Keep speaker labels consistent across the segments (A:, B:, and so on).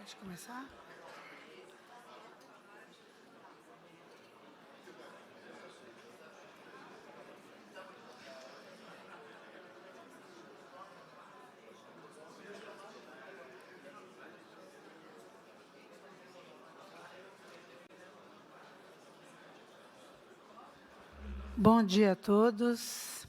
A: Pode começar? Bom dia a todos.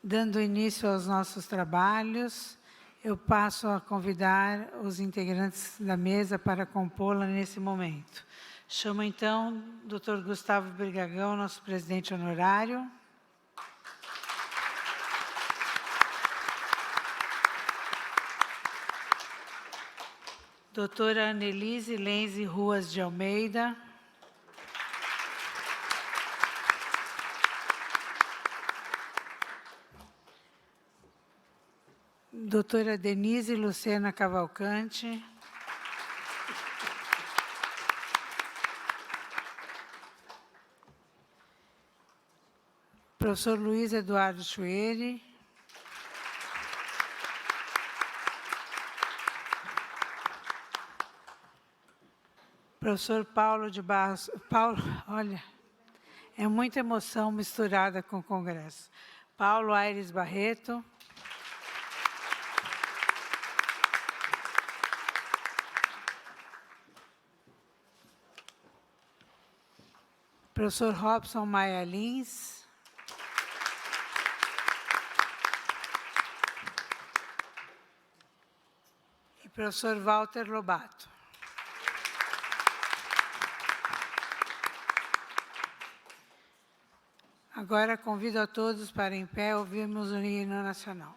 A: Dando início aos nossos trabalhos, eu passo a convidar os integrantes da mesa para compô-la nesse momento. Chamo, então, o Dr. Gustavo Brigagão, nosso presidente honorário. Doutora Annelise Lenze Ruas de Almeida. Doutora Denise Lucena Cavalcante. Professor Luiz Eduardo Chueri. Professor Paulo de Barros. Olha, é muita emoção misturada com o Congresso. Paulo Aires Barreto. Professor Robson Maia Lins. E professor Walter Lobato. Agora convido a todos para, em pé, ouvirmos o hino nacional.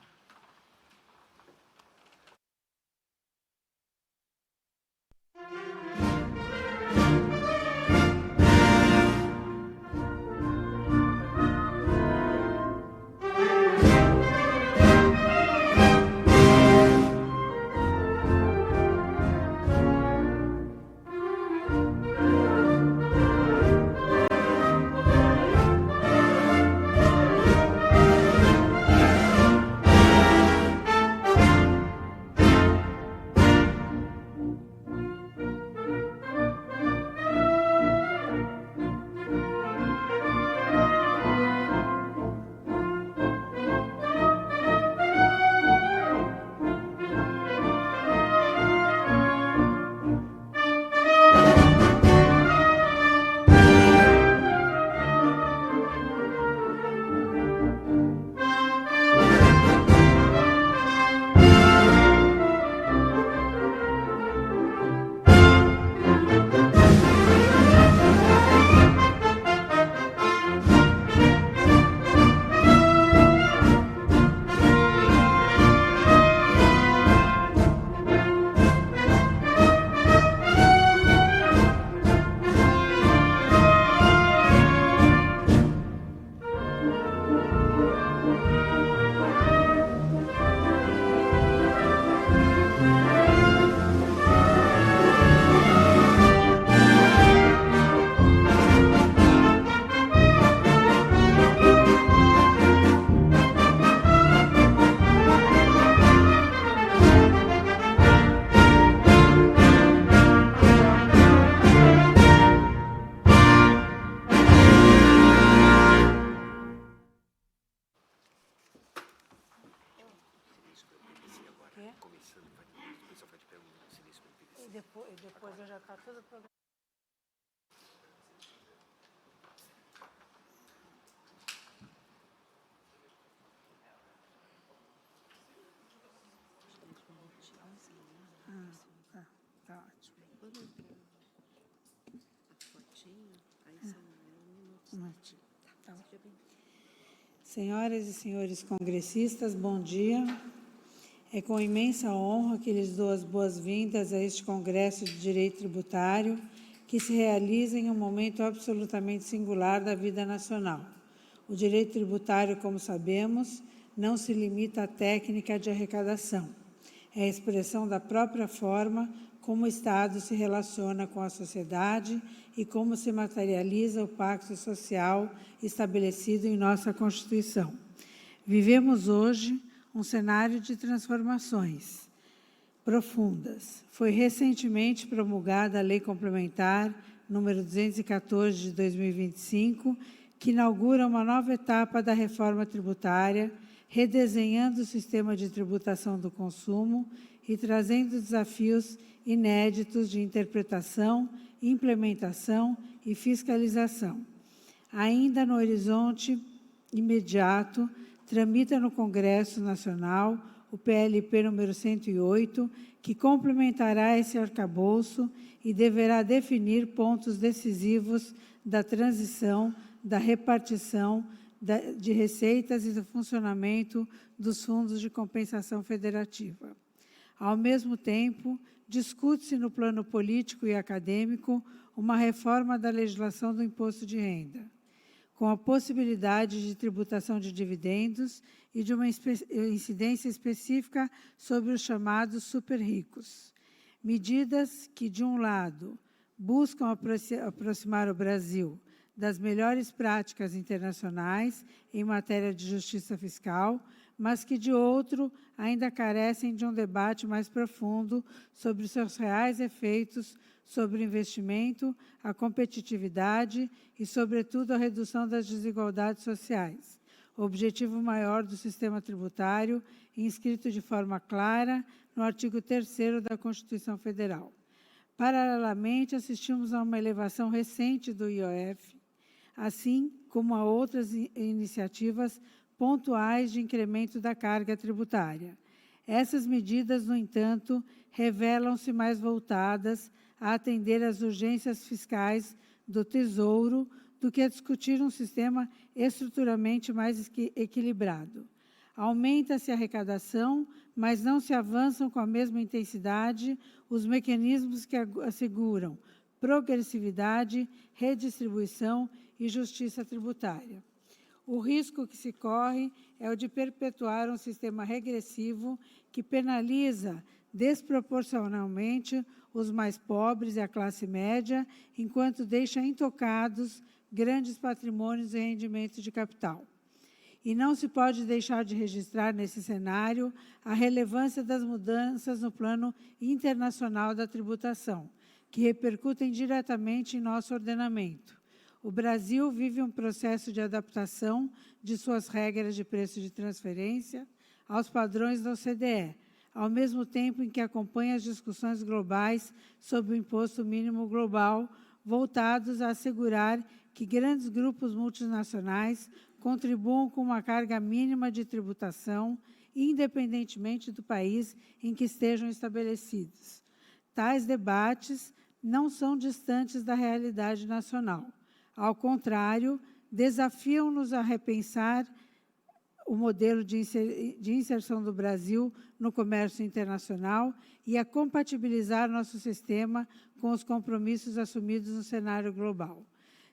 A: Depois eu já está tudo programado. Tá ótimo. Tá bom. Senhoras e senhores congressistas, bom dia. É com imensa honra que lhes dou as boas-vindas a este Congresso de Direito Tributário, que se realiza em um momento absolutamente singular da vida nacional. O direito tributário, como sabemos, não se limita à técnica de arrecadação. É a expressão da própria forma como o Estado se relaciona com a sociedade e como se materializa o pacto social estabelecido em nossa Constituição. Vivemos hoje um cenário de transformações. profundas. Foi recentemente promulgada a Lei Complementar número 214 de 2025, que inaugura uma nova etapa da reforma tributária, redesenhando o sistema de tributação do consumo e trazendo desafios inéditos de interpretação, implementação e fiscalização. Ainda no horizonte imediato, tramita no Congresso Nacional o PLP número 108, que complementará esse arcabouço e deverá definir pontos decisivos da transição, da repartição de receitas e do funcionamento dos fundos de compensação federativa. Ao mesmo tempo, discute-se no plano político e acadêmico uma reforma da legislação do imposto de renda, com a possibilidade de tributação de dividendos e de uma incidência específica sobre os chamados super ricos. Medidas que, de um lado, buscam aproximar o Brasil das melhores práticas internacionais em matéria de justiça fiscal, mas que, de outro, ainda carecem de um debate mais profundo sobre os seus reais efeitos sobre o investimento, a competitividade e, sobretudo, a redução das desigualdades sociais, objetivo maior do sistema tributário, inscrito de forma clara no artigo 3º da Constituição Federal. Paralelamente, assistimos a uma elevação recente do IOF, assim como a outras iniciativas pontuais de incremento da carga tributária. Essas medidas, no entanto, revelam-se mais voltadas a atender às urgências fiscais do Tesouro do que a discutir um sistema estruturalmente mais equilibrado. Aumenta-se a arrecadação, mas não se avançam com a mesma intensidade os mecanismos que asseguram progressividade, redistribuição e justiça tributária. O risco que se corre é o de perpetuar um sistema regressivo que penaliza desproporcionalmente os mais pobres e a classe média, enquanto deixa intocados grandes patrimônios e rendimentos de capital. E não se pode deixar de registrar nesse cenário a relevância das mudanças no plano internacional da tributação, que repercutem diretamente em nosso ordenamento. O Brasil vive um processo de adaptação de suas regras de preço de transferência aos padrões da OCDE, ao mesmo tempo em que acompanha as discussões globais sobre o imposto mínimo global, voltados a assegurar que grandes grupos multinacionais contribuam com uma carga mínima de tributação, independentemente do país em que estejam estabelecidos. Tais debates não são distantes da realidade nacional. Ao contrário, desafiam-nos a repensar o modelo de inserção do Brasil no comércio internacional e a compatibilizar nosso sistema com os compromissos assumidos no cenário global.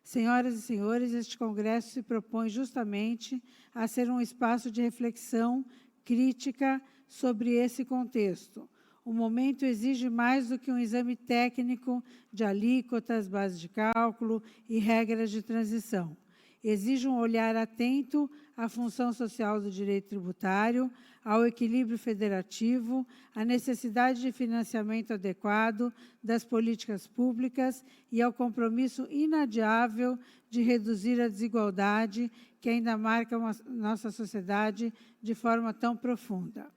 A: Senhoras e senhores, este congresso se propõe justamente a ser um espaço de reflexão crítica sobre esse contexto. O momento exige mais do que um exame técnico de alíquotas, bases de cálculo e regras de transição. Exige um olhar atento à função social do direito tributário, ao equilíbrio federativo, à necessidade de financiamento adequado das políticas públicas e ao compromisso inadiável de reduzir a desigualdade que ainda marca nossa sociedade de forma tão profunda.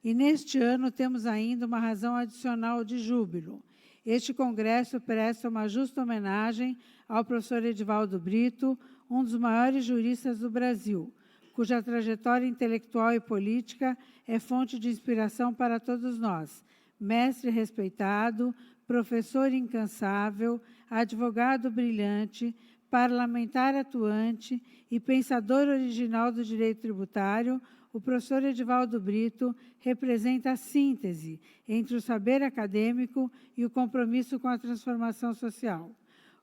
A: E neste ano temos ainda uma razão adicional de júbilo. Este congresso presta uma justa homenagem ao professor Edivaldo Brito, um dos maiores juristas do Brasil, cuja trajetória intelectual e política é fonte de inspiração para todos nós. Mestre respeitado, professor incansável, advogado brilhante, parlamentar atuante e pensador original do direito tributário, o professor Edivaldo Brito representa a síntese entre o saber acadêmico e o compromisso com a transformação social.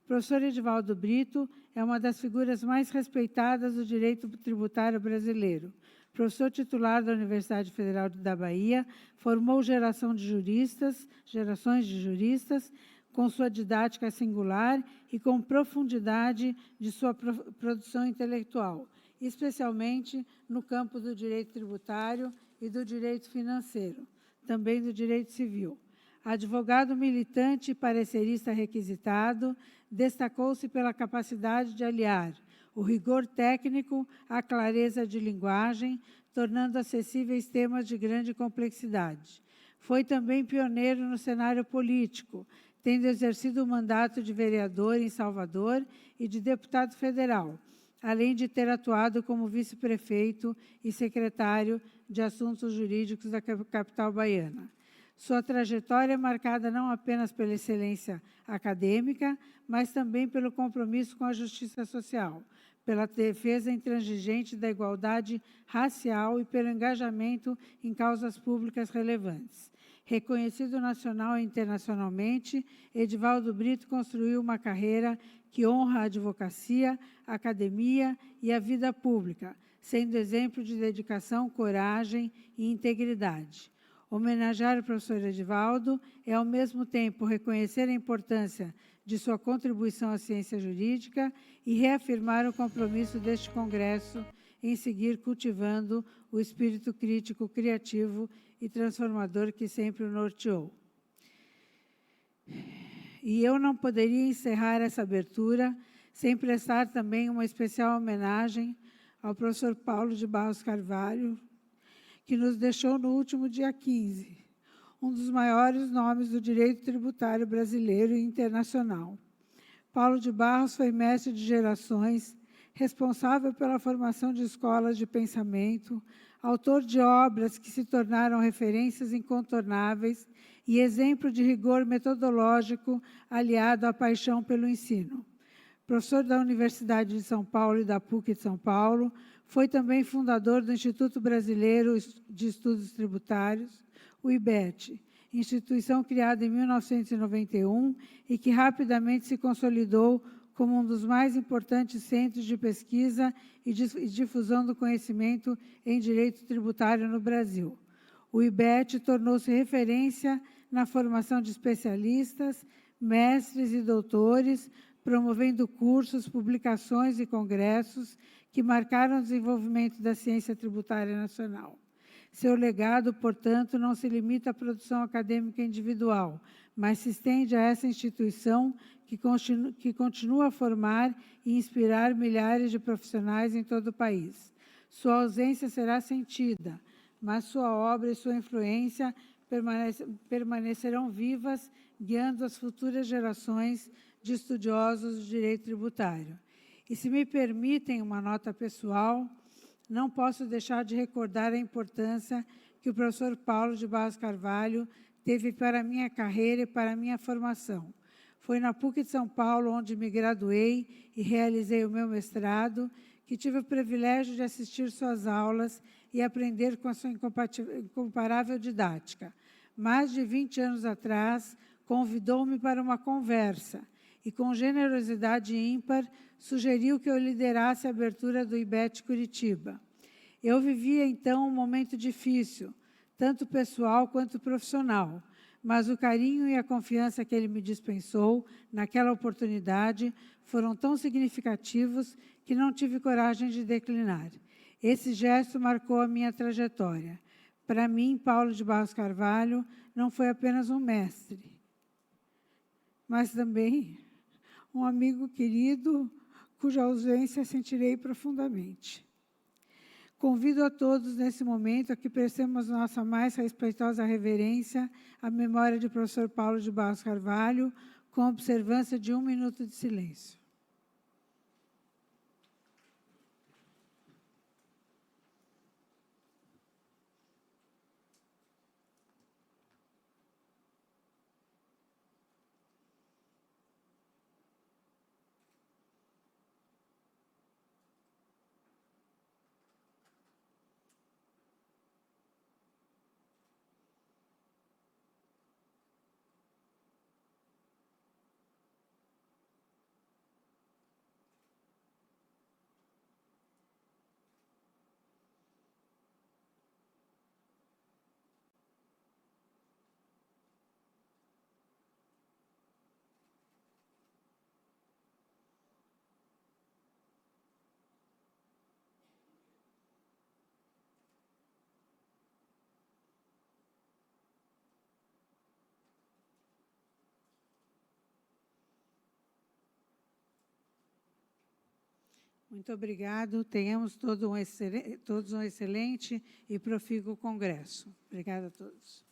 A: O professor Edivaldo Brito é uma das figuras mais respeitadas do direito tributário brasileiro. Professor titular da Universidade Federal da Bahia, formou gerações de juristas, com sua didática singular e com profundidade de sua produção intelectual, especialmente no campo do direito tributário e do direito financeiro. também do direito civil. Advogado militante e parecerista requisitado, destacou-se pela capacidade de aliar o rigor técnico à clareza de linguagem, tornando acessíveis temas de grande complexidade. Foi também pioneiro no cenário político, tendo exercido o mandato de vereador em Salvador e de deputado federal, além de ter atuado como vice-prefeito e secretário de Assuntos Jurídicos da capital baiana. Sua trajetória é marcada não apenas pela excelência acadêmica, mas também pelo compromisso com a justiça social, pela defesa intransigente da igualdade racial e pelo engajamento em causas públicas relevantes. Reconhecido nacional e internacionalmente, Edivaldo Brito construiu uma carreira que honra a advocacia, a academia e a vida pública, sendo exemplo de dedicação, coragem e integridade. Homenagear o professor Edivaldo é, ao mesmo tempo, reconhecer a importância de sua contribuição à ciência jurídica e reafirmar o compromisso deste Congresso em seguir cultivando o espírito crítico, criativo e transformador que sempre o norteou. E eu não poderia encerrar essa abertura sem prestar também uma especial homenagem ao professor Paulo de Barros Carvalho, que nos deixou no último dia 15, um dos maiores nomes do direito tributário brasileiro e internacional. Paulo de Barros foi mestre de gerações, responsável pela formação de escolas de pensamento, autor de obras que se tornaram referências incontornáveis e exemplo de rigor metodológico aliado à paixão pelo ensino. Professor da Universidade de São Paulo e da PUC de São Paulo, foi também fundador do Instituto Brasileiro de Estudos Tributários, o IBET, instituição criada em 1991 e que rapidamente se consolidou como um dos mais importantes centros de pesquisa e difusão do conhecimento em direito tributário no Brasil. O IBET tornou-se referência na formação de especialistas, mestres e doutores, promovendo cursos, publicações e congressos que marcaram o desenvolvimento da ciência tributária nacional. Seu legado, portanto, não se limita à produção acadêmica individual, mas se estende a essa instituição que continua a formar e inspirar milhares de profissionais em todo o país. Sua ausência será sentida, mas sua obra e sua influência permanecerão vivas, guiando as futuras gerações de estudiosos de direito tributário. E, se me permitem uma nota pessoal, não posso deixar de recordar a importância que o professor Paulo de Barros Carvalho teve para a minha carreira e para a minha formação. Foi na PUC de São Paulo, onde me graduei e realizei o meu mestrado, que tive o privilégio de assistir suas aulas e aprender com a sua incomparável didática. Mais de 20 anos atrás, convidou-me para uma conversa e, com generosidade ímpar, sugeriu que eu liderasse a abertura do IBET Curitiba. Eu vivia, então, um momento difícil, tanto pessoal quanto profissional, mas o carinho e a confiança que ele me dispensou naquela oportunidade foram tão significativos que não tive coragem de declinar. Esse gesto marcou a minha trajetória. Para mim, Paulo de Barros Carvalho não foi apenas um mestre, mas também um amigo querido, cuja ausência sentirei profundamente. Convido a todos, nesse momento, a que prestemos nossa mais respeitosa reverência à memória do professor Paulo de Barros Carvalho, com a observância de 1 minuto de silêncio. Muito obrigado. Tenhamos todos um excelente e profícuo congresso. Obrigada a todos.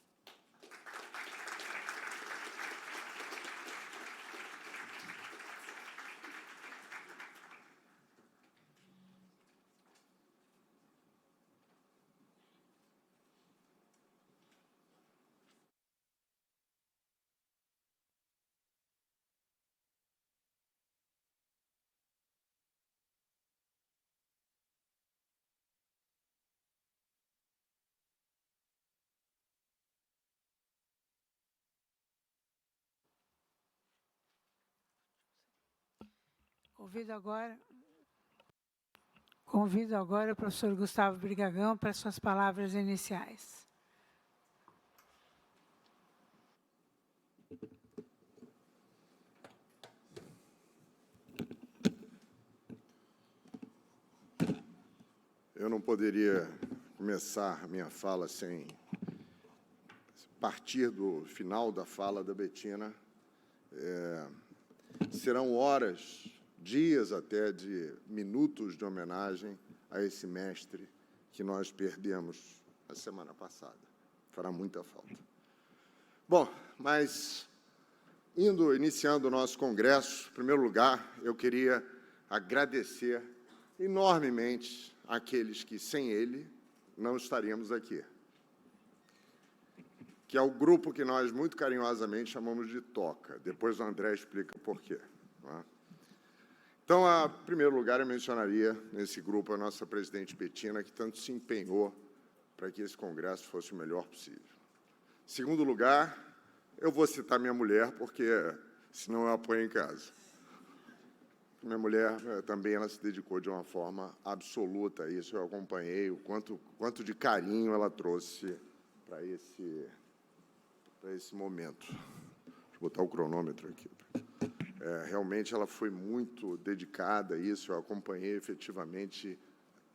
A: Convido agora o professor Gustavo Brigagão para suas palavras iniciais.
B: Eu não poderia começar a minha fala sem partir do final da fala da Betina. Serão horas, dias até, de minutos de homenagem a esse mestre que nós perdemos a semana passada. Fará muita falta. Bom, mas iniciando o nosso congresso, em primeiro lugar, eu queria agradecer enormemente àqueles que, sem ele, não estaríamos aqui, que é o grupo que nós, muito carinhosamente, chamamos de TOCA. Depois o André explica por quê. Não é? Então, em primeiro lugar, eu mencionaria nesse grupo a nossa presidente Betina, que tanto se empenhou para que esse congresso fosse o melhor possível. Em segundo lugar, eu vou citar minha mulher, porque senão eu apoio em casa. Minha mulher também ela se dedicou de uma forma absoluta a isso. Eu acompanhei o quanto de carinho ela trouxe para esse momento. Deixa eu botar o cronômetro aqui. Realmente ela foi muito dedicada a isso. Eu acompanhei efetivamente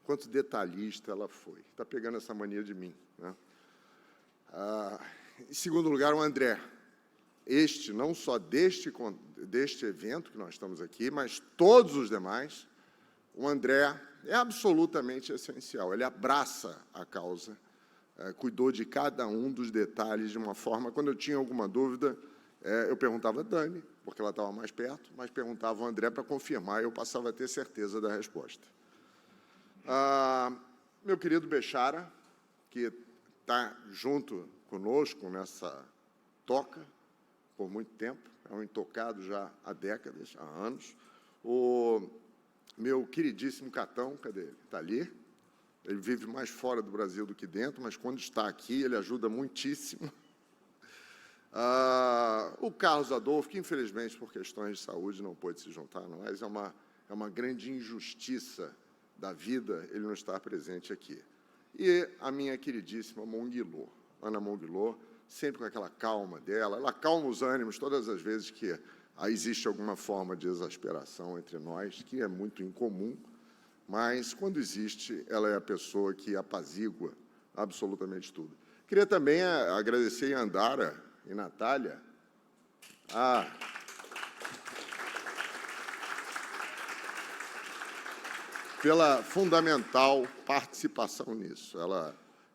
B: quanto detalhista ela foi. Está pegando essa mania de mim, né? Em segundo lugar, o André. Não só deste evento que nós estamos aqui, mas todos os demais, o André é absolutamente essencial. Ele abraça a causa, cuidou de cada um dos detalhes de uma forma... Quando eu tinha alguma dúvida, eu perguntava a Dani, porque ela estava mais perto, mas perguntava ao André para confirmar, e eu passava a ter certeza da resposta. Meu querido Bechara, que está junto conosco nessa toca, por muito tempo, é um intocado já há décadas, há anos. O meu queridíssimo Catão, cadê ele? Está ali. Ele vive mais fora do Brasil do que dentro, mas quando está aqui, ele ajuda muitíssimo. O Carlos Adolfo, que infelizmente, por questões de saúde, não pôde se juntar a nós, é uma grande injustiça da vida ele não estar presente aqui. E a minha queridíssima Monguilô, Ana Monguilô, sempre com aquela calma dela, ela acalma os ânimos todas as vezes que existe alguma forma de exasperação entre nós, que é muito incomum, mas, quando existe, ela é a pessoa que apazigua absolutamente tudo. Queria também agradecer a Andara e Natália pela fundamental participação nisso.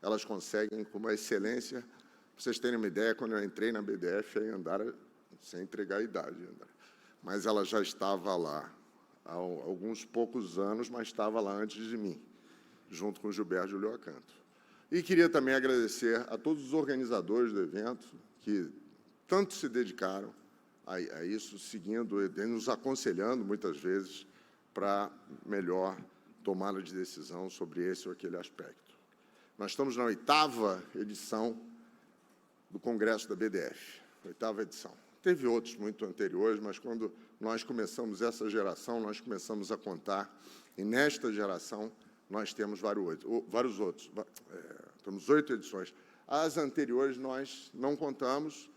B: Elas conseguem, com uma excelência... Para vocês terem uma ideia, quando eu entrei na BDF, a Andara, sem entregar a idade, Andara, mas ela já estava lá há alguns poucos anos, mas estava lá antes de mim, junto com o Gilberto Julio Acanto. E queria também agradecer a todos os organizadores do evento, que tanto se dedicaram a isso, seguindo e nos aconselhando, muitas vezes, para melhor tomada de decisão sobre esse ou aquele aspecto. Nós estamos na 8ª edição do Congresso da BDF, 8ª edição. Teve outros muito anteriores, mas quando nós começamos essa geração, nós começamos a contar, e nesta geração nós temos vários outros. Temos 8 edições. As anteriores nós não contamos.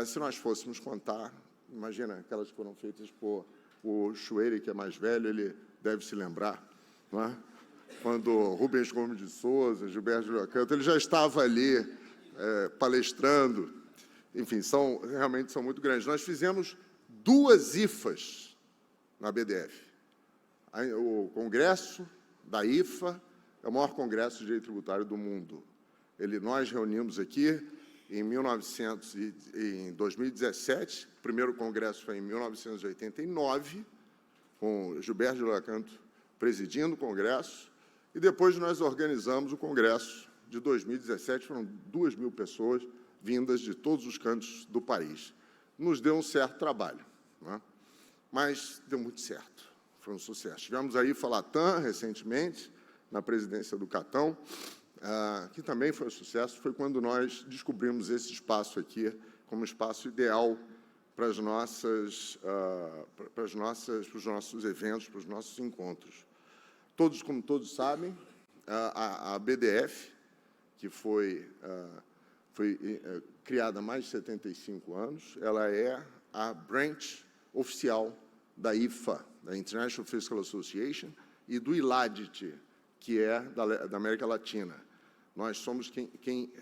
B: Se nós fôssemos contar, imagina, aquelas que foram feitas por o Chueire, que é mais velho, ele deve se lembrar, não é? Quando Rubens Gomes de Souza, Gilberto Julio Acanto, ele já estava ali palestrando, enfim, realmente são muito grandes. Nós fizemos 2 IFAs na BDF. O Congresso da IFA é o maior congresso de direito tributário do mundo. Nós reunimos aqui em 2017, o primeiro congresso foi em 1989, com Gilberto de Lua Canto presidindo o congresso, e depois nós organizamos o congresso de 2017, foram 2.000 pessoas vindas de todos os cantos do país. Nos deu um certo trabalho, né? Mas deu muito certo, foi um sucesso. Tivemos aí Latam recentemente, na presidência do Catão, que também foi um sucesso, foi quando nós descobrimos esse espaço aqui como espaço ideal para os nossos eventos, para os nossos encontros. Como todos sabem, a BDF, que foi criada há mais de 75 anos, ela é a branch oficial da IFA, da International Fiscal Association, e do ILADIT, que é da América Latina. Nós somos quem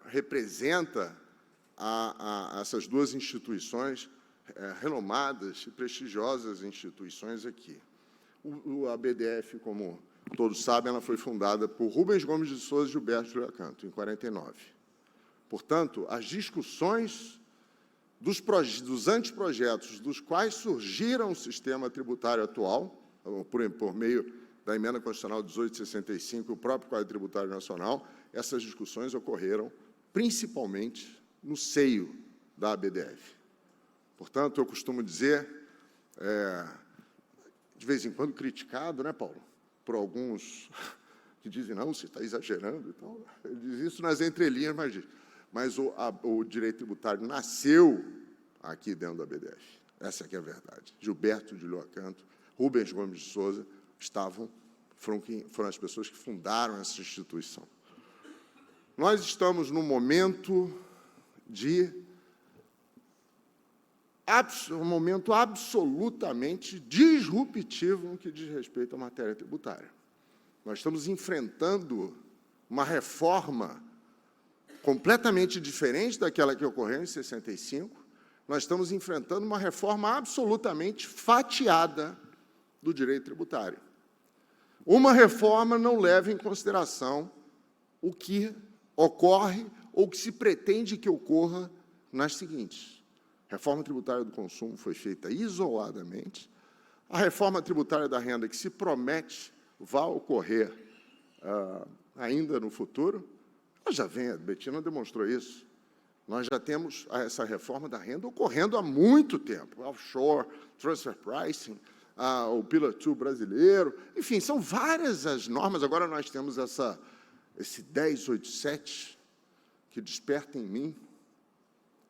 B: representa essas duas instituições, renomadas e prestigiosas instituições aqui. A BDF, como todos sabem, ela foi fundada por Rubens Gomes de Souza e Gilberto de Lua Canto, em 49. Portanto, as discussões dos anteprojetos dos quais surgiram o sistema tributário atual, por meio da Emenda Constitucional 1865 e o próprio Código Tributário Nacional, essas discussões ocorreram principalmente no seio da ABDF. Portanto, eu costumo dizer, de vez em quando criticado, né, Paulo, por alguns que dizem, não, você está exagerando e tal. Ele diz isso nas entrelinhas, mas o direito tributário nasceu aqui dentro da ABDF. Essa aqui é a verdade. Gilberto de Lua Canto, Rubens Gomes de Souza foram as pessoas que fundaram essa instituição. Nós estamos num momento um momento absolutamente disruptivo no que diz respeito à matéria tributária. Nós estamos enfrentando uma reforma completamente diferente daquela que ocorreu em 65. Nós estamos enfrentando uma reforma absolutamente fatiada do direito tributário. Uma reforma não leva em consideração o que ocorre ou que se pretende que ocorra nas seguintes. A reforma tributária do consumo foi feita isoladamente. A reforma tributária da renda, que se promete vai ocorrer ainda no futuro, a Betina demonstrou isso. Nós já temos essa reforma da renda ocorrendo há muito tempo. Offshore, transfer pricing, o Pillar 2 brasileiro, enfim, são várias as normas. Agora nós temos esse 1087, que desperta em mim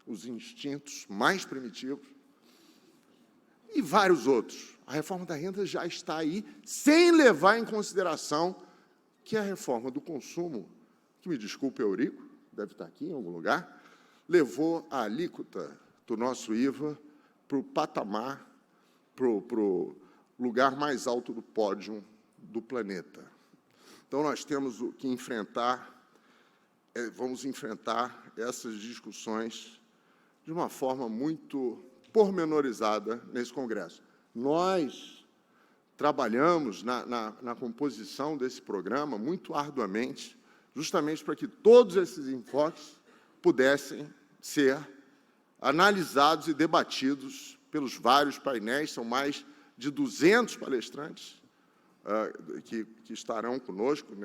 B: os instintos mais primitivos, e vários outros. A reforma da renda já está aí, sem levar em consideração que a reforma do consumo, que, me desculpe, Eurico, deve estar aqui em algum lugar, levou a alíquota do nosso IVA para o patamar, para o lugar mais alto do pódio do planeta. Então, nós temos que vamos enfrentar essas discussões de uma forma muito pormenorizada nesse Congresso. Nós trabalhamos na composição desse programa muito arduamente, justamente para que todos esses enfoques pudessem ser analisados e debatidos pelos vários painéis. São mais de 200 palestrantes que estarão conosco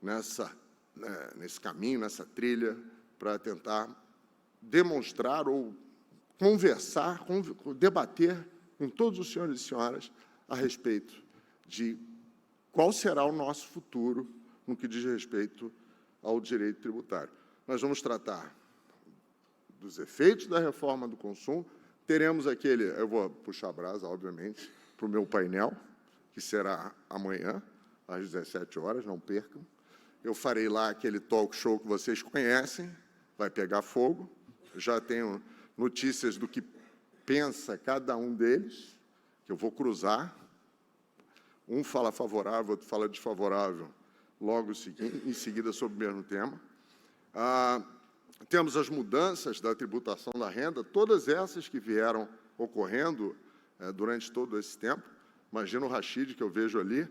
B: nesse caminho, nessa trilha, para tentar demonstrar ou conversar, debater com todos os senhores e senhoras a respeito de qual será o nosso futuro no que diz respeito ao direito tributário. Nós vamos tratar dos efeitos da reforma do consumo. Teremos eu vou puxar a brasa, obviamente, para o meu painel, que será amanhã, às 17 horas, não percam. Eu farei lá aquele talk show que vocês conhecem, vai pegar fogo. Já tenho notícias do que pensa cada um deles, que eu vou cruzar. Um fala favorável, outro fala desfavorável, logo em seguida sobre o mesmo tema. Temos as mudanças da tributação da renda, todas essas que vieram ocorrendo durante todo esse tempo. Imagina o Rachid, que eu vejo ali,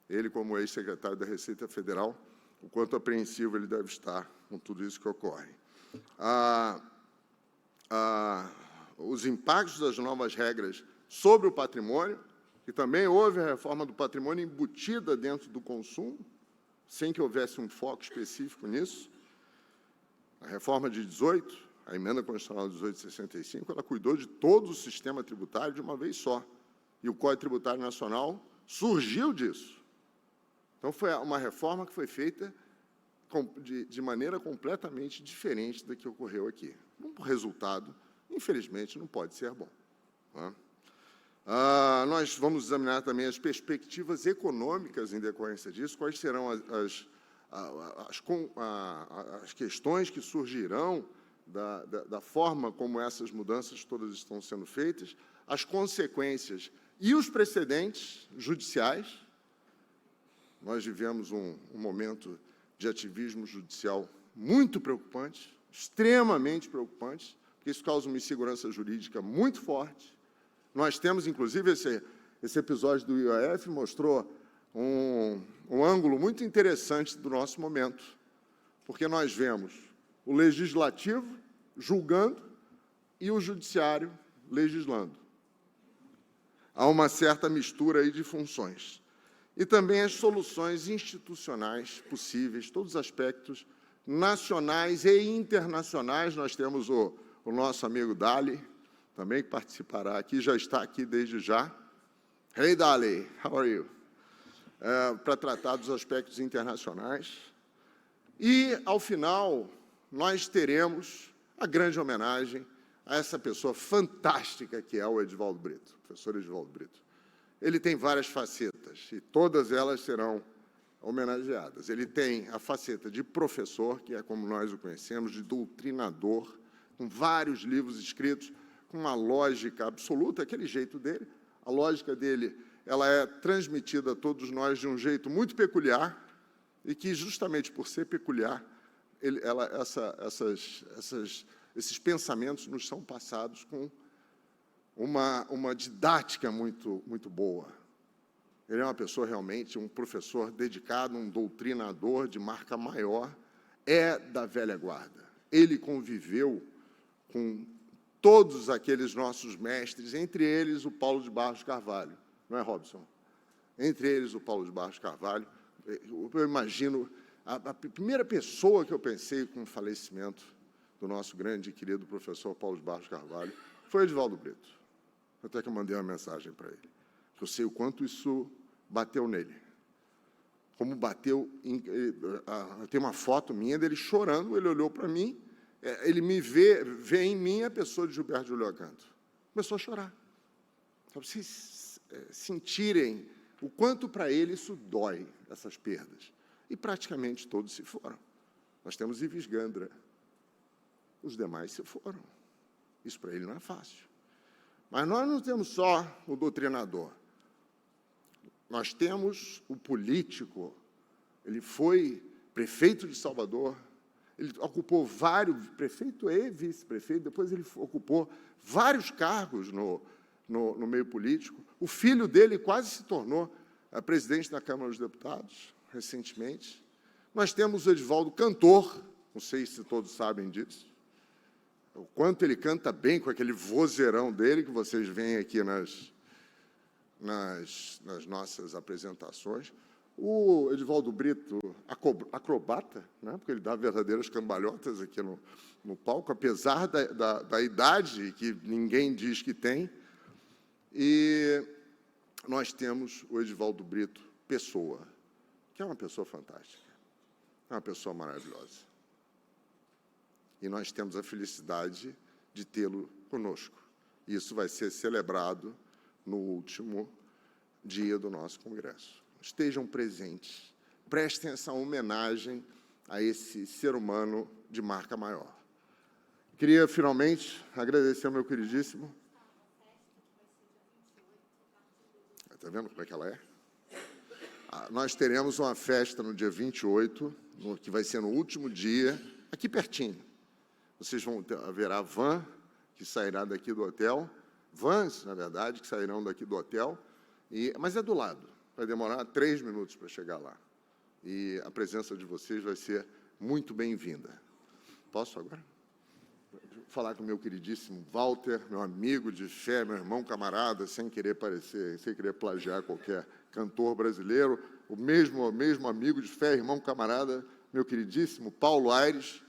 B: ele como ex-secretário da Receita Federal, o quanto apreensivo ele deve estar com tudo isso que ocorre. Os impactos das novas regras sobre o patrimônio, que também houve a reforma do patrimônio embutida dentro do consumo, sem que houvesse um foco específico nisso. A reforma de 18, a emenda constitucional 1865, ela cuidou de todo o sistema tributário de uma vez só. E o Código Tributário Nacional surgiu disso. Então, foi uma reforma que foi feita de maneira completamente diferente da que ocorreu aqui. O resultado, infelizmente, não pode ser bom. Né? Nós vamos examinar também as perspectivas econômicas em decorrência disso, quais serão as questões que surgirão da forma como essas mudanças todas estão sendo feitas, as consequências e os precedentes judiciais. Nós vivemos um momento de ativismo judicial muito preocupante, extremamente preocupante, porque isso causa uma insegurança jurídica muito forte. Nós temos, inclusive, esse episódio do IOF mostrou um ângulo muito interessante do nosso momento, porque nós vemos o legislativo julgando e o judiciário legislando. Há uma certa mistura aí de funções. E também as soluções institucionais possíveis, todos os aspectos nacionais e internacionais. Nós temos o nosso amigo Dali, também que participará aqui, já está aqui desde já. Hey, Dali, how are you? Para tratar dos aspectos internacionais. E, ao final, nós teremos a grande homenagem a essa pessoa fantástica que é o Edivaldo Brito, o professor Edivaldo Brito. Ele tem várias facetas, e todas elas serão homenageadas. Ele tem a faceta de professor, que é como nós o conhecemos, de doutrinador, com vários livros escritos, com uma lógica absoluta, aquele jeito dele. A lógica dele, ela é transmitida a todos nós de um jeito muito peculiar, e que, justamente por ser peculiar, esses pensamentos nos são passados com uma didática muito boa. Ele é uma pessoa realmente, um professor dedicado, um doutrinador de marca maior, é da velha guarda. Ele conviveu com todos aqueles nossos mestres, entre eles o Paulo de Barros Carvalho, não é, Robson? Entre eles o Paulo de Barros Carvalho. Eu imagino, a primeira pessoa que eu pensei com o falecimento do nosso grande e querido professor Paulo de Barros Carvalho foi Edivaldo Brito. Até que eu mandei uma mensagem para ele. Eu sei o quanto isso bateu nele. Como bateu... tem uma foto minha dele chorando, ele olhou para mim, ele me vê em mim a pessoa de Gilberto Júlio Acanto. Começou a chorar. Para vocês sentirem o quanto para ele isso dói, essas perdas. E praticamente todos se foram. Nós temos Ives Gandra. Os demais se foram. Isso para ele não é fácil. Mas nós não temos só o doutrinador. Nós temos o político. Ele foi prefeito de Salvador, ele ocupou vários, prefeito e vice-prefeito, depois ele ocupou vários cargos no meio político. O filho dele quase se tornou presidente da Câmara dos Deputados, recentemente. Nós temos o Edivaldo cantor, não sei se todos sabem disso, o quanto ele canta bem com aquele vozeirão dele, que vocês veem aqui nas nossas apresentações. O Edivaldo Brito, acrobata, né, porque ele dá verdadeiras cambalhotas aqui no palco, apesar da idade que ninguém diz que tem. E nós temos o Edivaldo Brito, pessoa, que é uma pessoa fantástica, é uma pessoa maravilhosa. E nós temos a felicidade de tê-lo conosco. Isso vai ser celebrado no último dia do nosso congresso. Estejam presentes, prestem essa homenagem a esse ser humano de marca maior. Queria, finalmente, agradecer ao meu queridíssimo... Está vendo como é que ela é? Nós teremos uma festa no dia 28, que vai ser no último dia, aqui pertinho. Vocês haverá van que sairá daqui do hotel, vans, na verdade, que sairão daqui do hotel, Mas é do lado, vai demorar 3 minutos para chegar lá. E a presença de vocês vai ser muito bem-vinda. Posso agora? Falar com o meu queridíssimo Walter, meu amigo de fé, meu irmão camarada, sem querer plagiar qualquer cantor brasileiro, o mesmo amigo de fé, irmão camarada, meu queridíssimo Paulo Aires,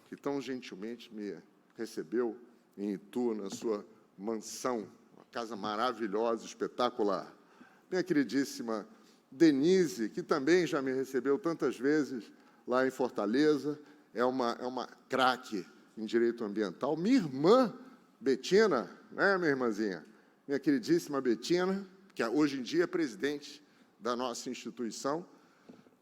B: que tão gentilmente me recebeu em Itu, na sua mansão, uma casa maravilhosa, espetacular. Minha queridíssima Denise, que também já me recebeu tantas vezes lá em Fortaleza, é uma craque em direito ambiental. Minha irmã, Betina, né, minha irmãzinha? Minha queridíssima Betina, que hoje em dia é presidente da nossa instituição,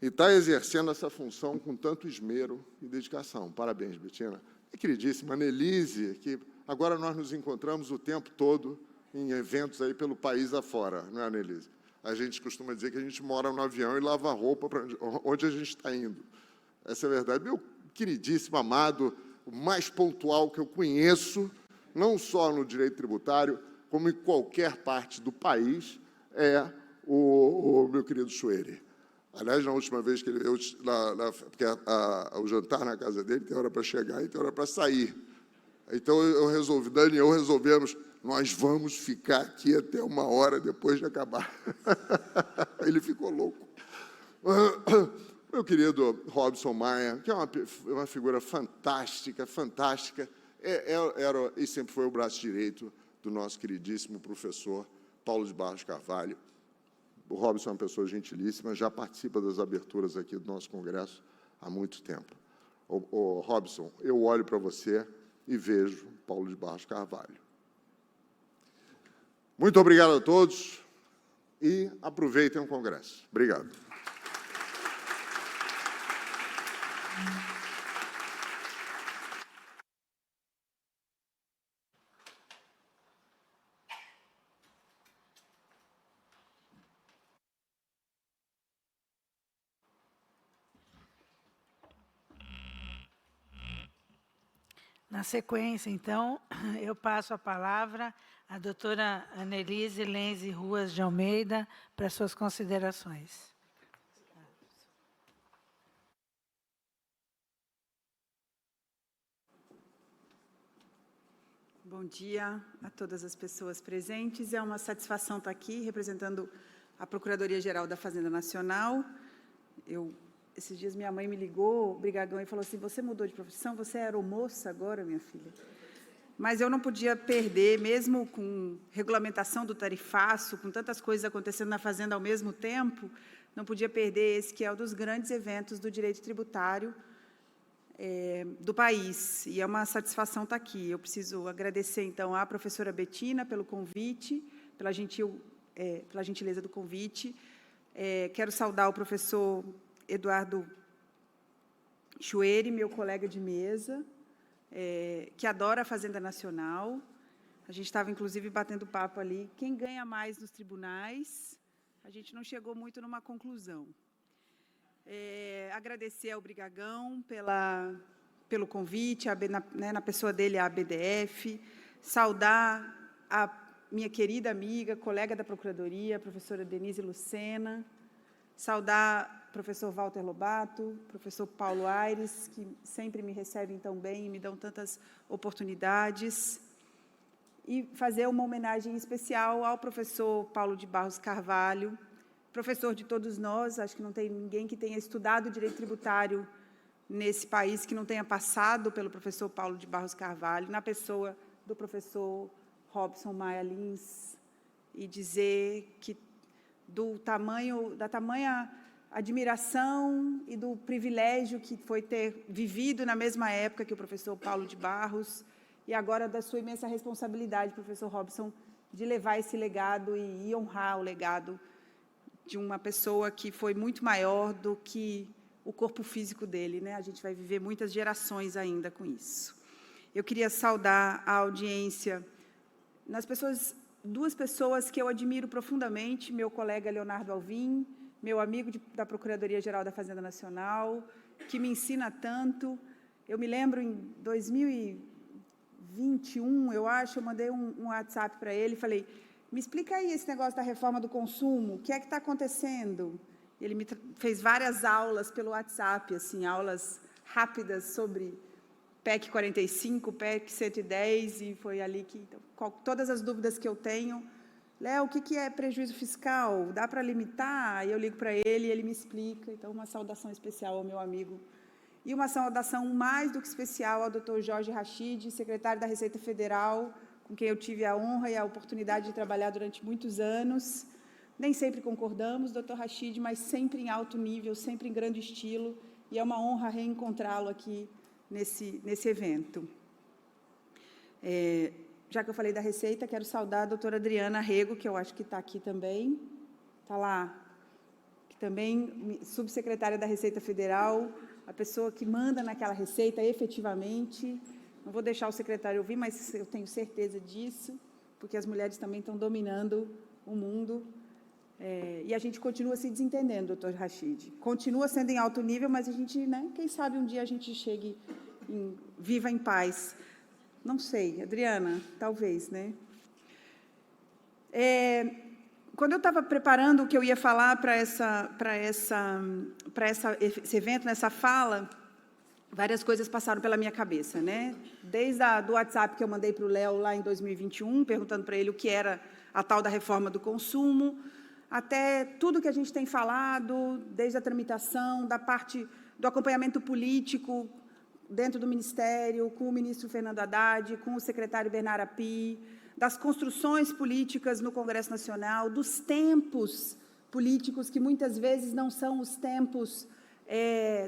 B: e está exercendo essa função com tanto esmero e dedicação. Parabéns, Betina. Minha queridíssima Annelise, que agora nós nos encontramos o tempo todo em eventos aí pelo país afora, não é, Annelise? A gente costuma dizer que a gente mora no avião e lava roupa para onde a gente está indo. Essa é a verdade. Meu queridíssimo, amado, o mais pontual que eu conheço, não só no direito tributário, como em qualquer parte do país, é o meu querido Chueri. Aliás, na última vez que porque o jantar na casa dele tem hora para chegar e tem hora para sair. Então, Dani e eu resolvemos, nós vamos ficar aqui até 1 hora depois de acabar. Ele ficou louco. Meu querido Robson Maia, que é uma figura fantástica, era e sempre foi o braço direito do nosso queridíssimo professor Paulo de Barros Carvalho. O Robson é uma pessoa gentilíssima, já participa das aberturas aqui do nosso congresso há muito tempo. Robson, eu olho para você e vejo Paulo de Barros Carvalho. Muito obrigado a todos e aproveitem o congresso. Obrigado.
A: Na sequência, então, eu passo a palavra à doutora Annelise Lenze Ruas de Almeida para suas considerações.
C: Bom dia a todas as pessoas presentes. É uma satisfação estar aqui representando a Procuradoria-Geral da Fazenda Nacional. Esses dias minha mãe me ligou, Brigagão, e falou assim, você mudou de profissão? Você é aeromoça agora, minha filha? Mas eu não podia perder, mesmo com regulamentação do tarifaço, com tantas coisas acontecendo na Fazenda ao mesmo tempo, não podia perder esse que é um dos grandes eventos do direito tributário do país. E é uma satisfação estar aqui. Eu preciso agradecer, então, à professora Betina pelo convite, pela gentileza do convite. Quero saudar o professor Eduardo Chueri, meu colega de mesa, que adora a Fazenda Nacional. A gente estava, inclusive, batendo papo ali. Quem ganha mais nos tribunais? A gente não chegou muito numa conclusão. Agradecer ao Brigagão pelo convite, na pessoa dele, a ABDF. Saudar a minha querida amiga, colega da Procuradoria, a professora Denise Lucena. Saudar professor Walter Lobato, professor Paulo Aires, que sempre me recebem tão bem e me dão tantas oportunidades. E fazer uma homenagem especial ao professor Paulo de Barros Carvalho, professor de todos nós. Acho que não tem ninguém que tenha estudado direito tributário nesse país que não tenha passado pelo professor Paulo de Barros Carvalho, na pessoa do professor Robson Maia Lins, e dizer que da tamanha admiração e do privilégio que foi ter vivido na mesma época que o professor Paulo de Barros, e agora da sua imensa responsabilidade, professor Robson, de levar esse legado e honrar o legado de uma pessoa que foi muito maior do que o corpo físico dele, né? A gente vai viver muitas gerações ainda com isso. Eu queria saudar a audiência duas pessoas que eu admiro profundamente, meu colega Leonardo Alvim, meu amigo da Procuradoria-Geral da Fazenda Nacional, que me ensina tanto. Eu me lembro, em 2021, eu acho, eu mandei um WhatsApp para ele e falei, me explica aí esse negócio da reforma do consumo, o que é que está acontecendo? Ele me fez várias aulas pelo WhatsApp, assim, aulas rápidas sobre PEC 45, PEC 110, e foi ali que, então, todas as dúvidas que eu tenho, Léo, o que é prejuízo fiscal? Dá para limitar? Aí eu ligo para ele e ele me explica. Então, uma saudação especial ao meu amigo. E uma saudação mais do que especial ao Dr. Jorge Rachid, secretário da Receita Federal, com quem eu tive a honra e a oportunidade de trabalhar durante muitos anos. Nem sempre concordamos, Dr. Rachid, mas sempre em alto nível, sempre em grande estilo, e é uma honra reencontrá-lo aqui nesse evento. Já que eu falei da Receita, quero saudar a doutora Adriana Rego, que eu acho que está aqui também, está lá, que também subsecretária da Receita Federal, a pessoa que manda naquela Receita efetivamente. Não vou deixar o secretário ouvir, mas eu tenho certeza disso, porque as mulheres também estão dominando o mundo, e a gente continua se desentendendo, doutor Rachid. Continua sendo em alto nível, mas a gente, né, quem sabe um dia a gente chegue viva em paz. Não sei, Adriana, talvez, né? Quando eu estava preparando o que eu ia falar para esse evento, nessa fala, várias coisas passaram pela minha cabeça, né? Desde do WhatsApp que eu mandei para o Léo lá em 2021, perguntando para ele o que era a tal da reforma do consumo, até tudo que a gente tem falado, desde a tramitação, da parte do acompanhamento político, dentro do Ministério, com o ministro Fernando Haddad, com o secretário Bernard Api, das construções políticas no Congresso Nacional, dos tempos políticos, que muitas vezes não são os tempos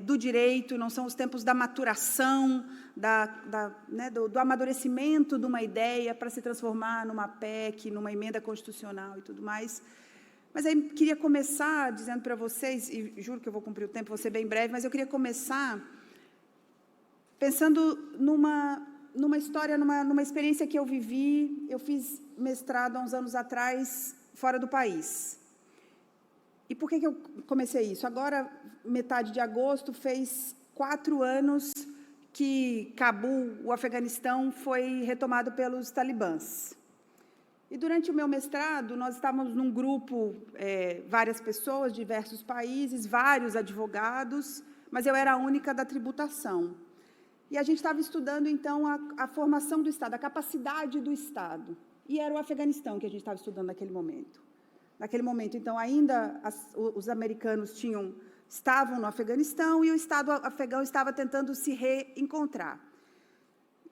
C: do direito, não são os tempos da maturação, do amadurecimento de uma ideia para se transformar numa PEC, numa emenda constitucional e tudo mais. Mas aí queria começar dizendo para vocês, e juro que eu vou cumprir o tempo, vou ser bem breve, mas eu queria começar pensando numa história, numa experiência que eu vivi. Eu fiz mestrado há uns anos atrás, fora do país. E por que eu comecei isso? Agora, metade de agosto, fez 4 anos que Cabul, o Afeganistão, foi retomado pelos talibãs. E durante o meu mestrado, nós estávamos num grupo, várias pessoas, diversos países, vários advogados, mas eu era a única da tributação. E a gente estava estudando, então, a formação do Estado, a capacidade do Estado. E era o Afeganistão que a gente estava estudando naquele momento. Naquele momento, então, ainda os americanos estavam no Afeganistão e o Estado afegão estava tentando se reencontrar.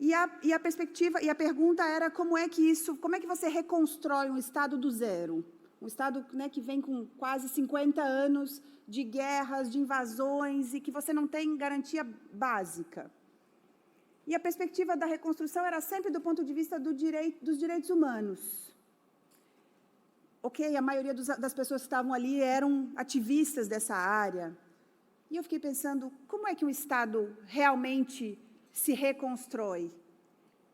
C: E a perspectiva, e a pergunta era como é que você reconstrói um Estado do zero? Um Estado, né, que vem com quase 50 anos de guerras, de invasões, e que você não tem garantia básica. E a perspectiva da reconstrução era sempre do ponto de vista dos direitos humanos. Ok, a maioria das pessoas que estavam ali eram ativistas dessa área. E eu fiquei pensando, como é que um Estado realmente se reconstrói?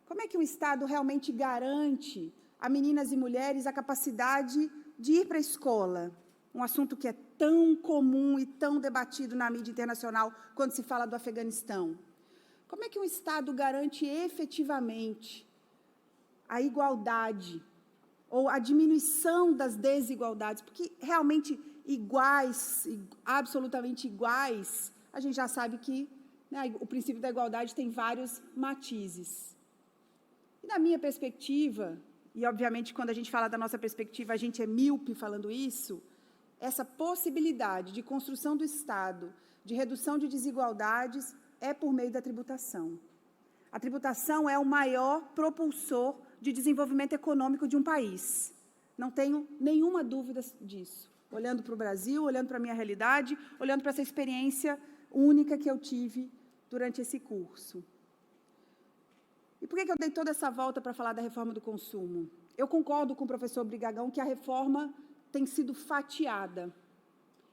C: Como é que um Estado realmente garante a meninas e mulheres a capacidade de ir para a escola? Um assunto que é tão comum e tão debatido na mídia internacional quando se fala do Afeganistão. Como é que um Estado garante efetivamente a igualdade ou a diminuição das desigualdades? Porque realmente iguais, absolutamente iguais, a gente já sabe que, né, o princípio da igualdade tem vários matizes. E na minha perspectiva, e obviamente quando a gente fala da nossa perspectiva, a gente é míope falando isso, essa possibilidade de construção do Estado, de redução de desigualdades, é por meio da tributação. A tributação é o maior propulsor de desenvolvimento econômico de um país. Não tenho nenhuma dúvida disso. Olhando para o Brasil, olhando para a minha realidade, olhando para essa experiência única que eu tive durante esse curso. E por que eu dei toda essa volta para falar da reforma do consumo? Eu concordo com o professor Brigagão que a reforma tem sido fatiada.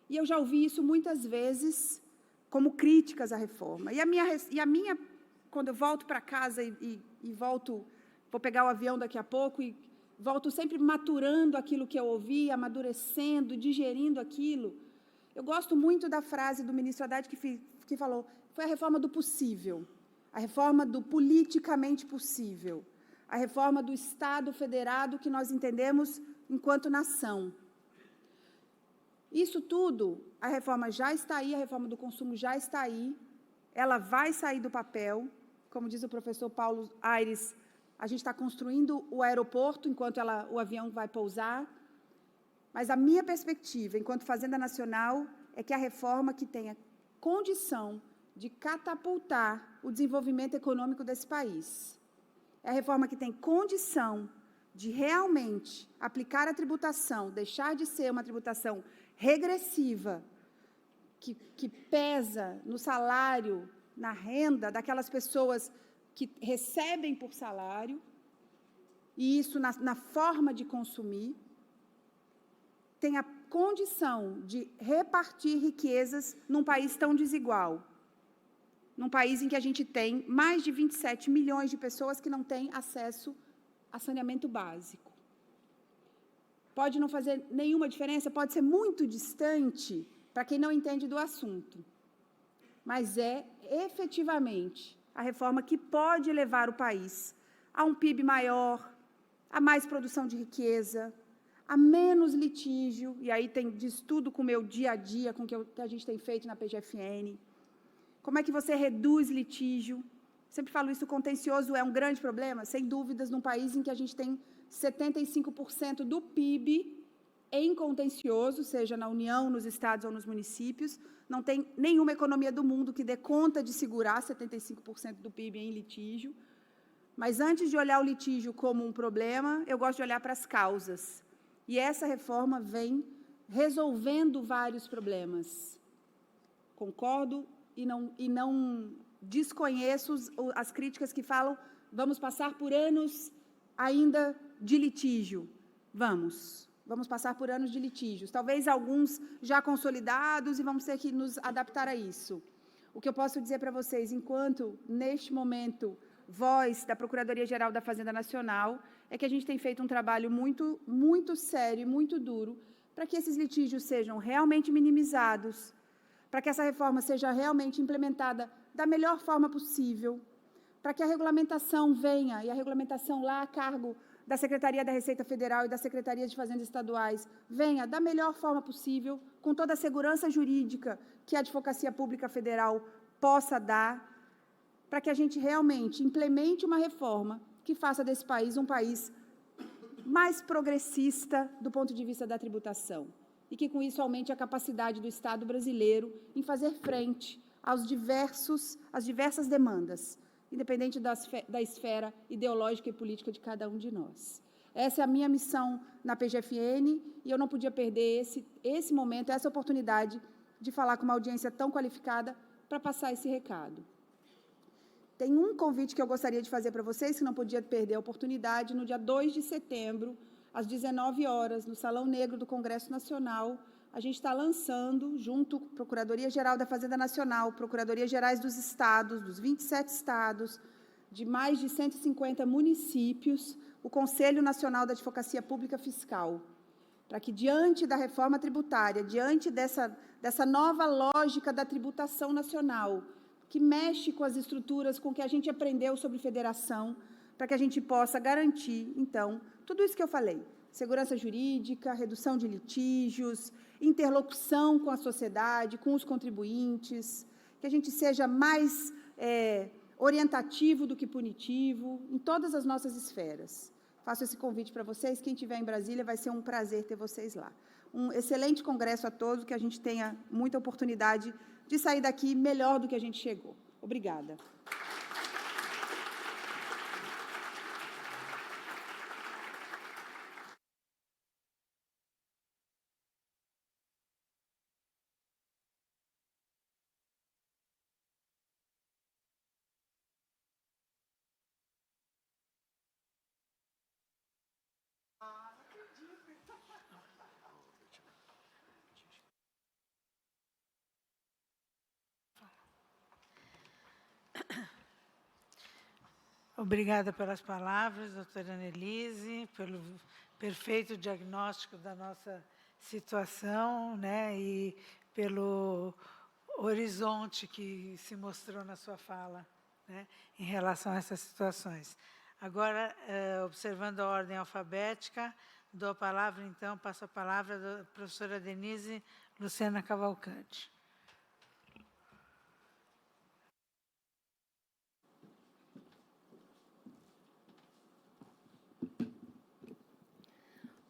C: E eu já ouvi isso muitas vezes como críticas à reforma. E a minha quando eu volto para casa e volto, vou pegar o avião daqui a pouco e volto sempre maturando aquilo que eu ouvi, amadurecendo, digerindo aquilo. Eu gosto muito da frase do ministro Haddad que falou, foi a reforma do possível, a reforma do politicamente possível, a reforma do Estado federado que nós entendemos enquanto nação. Isso tudo, a reforma já está aí, a reforma do consumo já está aí, ela vai sair do papel, como diz o professor Paulo Aires, a gente está construindo o aeroporto enquanto o avião vai pousar, mas a minha perspectiva, enquanto Fazenda Nacional, é que a reforma que tenha condição de catapultar o desenvolvimento econômico desse país. É a reforma que tem condição de realmente aplicar a tributação, deixar de ser uma tributação regressiva, que pesa no salário, na renda daquelas pessoas que recebem por salário, e isso na forma de consumir, tem a condição de repartir riquezas num país tão desigual, num país em que a gente tem mais de 27 milhões de pessoas que não têm acesso a saneamento básico. Pode não fazer nenhuma diferença, pode ser muito distante para quem não entende do assunto, mas é efetivamente a reforma que pode levar o país a um PIB maior, a mais produção de riqueza, a menos litígio, e aí diz tudo com o meu dia a dia, com o que a gente tem feito na PGFN. Como é que você reduz litígio? Sempre falo isso, o contencioso é um grande problema, sem dúvidas, num país em que a gente tem 75% do PIB em contencioso, seja na União, nos estados ou nos municípios. Não tem nenhuma economia do mundo que dê conta de segurar 75% do PIB em litígio. Mas, antes de olhar o litígio como um problema, eu gosto de olhar para as causas. E essa reforma vem resolvendo vários problemas. Concordo e não desconheço as críticas que falam vamos passar por anos ainda de litígio. Vamos passar por anos de litígios. Talvez alguns já consolidados e vamos ter que nos adaptar a isso. O que eu posso dizer para vocês, enquanto, neste momento, voz da Procuradoria-Geral da Fazenda Nacional, é que a gente tem feito um trabalho muito, muito sério e muito duro para que esses litígios sejam realmente minimizados, para que essa reforma seja realmente implementada da melhor forma possível, para que a regulamentação venha, e a regulamentação lá a cargo da Secretaria da Receita Federal e da Secretaria de Fazendas Estaduais, venha da melhor forma possível, com toda a segurança jurídica que a Advocacia Pública Federal possa dar, para que a gente realmente implemente uma reforma que faça desse país um país mais progressista do ponto de vista da tributação, e que, com isso, aumente a capacidade do Estado brasileiro em fazer frente às diversas demandas, independente da esfera ideológica e política de cada um de nós. Essa é a minha missão na PGFN, e eu não podia perder esse momento, essa oportunidade de falar com uma audiência tão qualificada para passar esse recado. Tem um convite que eu gostaria de fazer para vocês, que não podia perder a oportunidade, no dia 2 de setembro, às 19 horas, no Salão Negro do Congresso Nacional, a gente está lançando, junto com a Procuradoria-Geral da Fazenda Nacional, Procuradoria-Gerais dos Estados, dos 27 estados, de mais de 150 municípios, o Conselho Nacional da Advocacia Pública Fiscal, para que, diante da reforma tributária, diante dessa nova lógica da tributação nacional, que mexe com as estruturas com que a gente aprendeu sobre federação, para que a gente possa garantir, então, tudo isso que eu falei, segurança jurídica, redução de litígios, interlocução com a sociedade, com os contribuintes, que a gente seja mais orientativo do que punitivo, em todas as nossas esferas. Faço esse convite para vocês, quem estiver em Brasília, vai ser um prazer ter vocês lá. Um excelente congresso a todos, que a gente tenha muita oportunidade de sair daqui melhor do que a gente chegou. Obrigada.
A: Obrigada pelas palavras, doutora Annelise, pelo perfeito diagnóstico da nossa situação, né, e pelo horizonte que se mostrou na sua fala, né, em relação a essas situações. Agora, observando a ordem alfabética, dou a palavra, então, passo a palavra à professora Denise Lucena Cavalcante.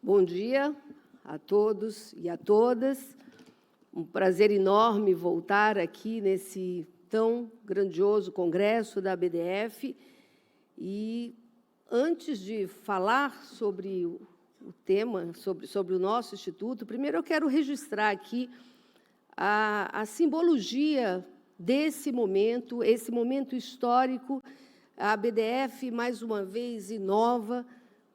D: Bom dia a todos e a todas. Um prazer enorme voltar aqui nesse tão grandioso congresso da ABDF. E, antes de falar sobre o tema, sobre o nosso instituto, primeiro eu quero registrar aqui a simbologia desse momento, esse momento histórico. A ABDF, mais uma vez, inova,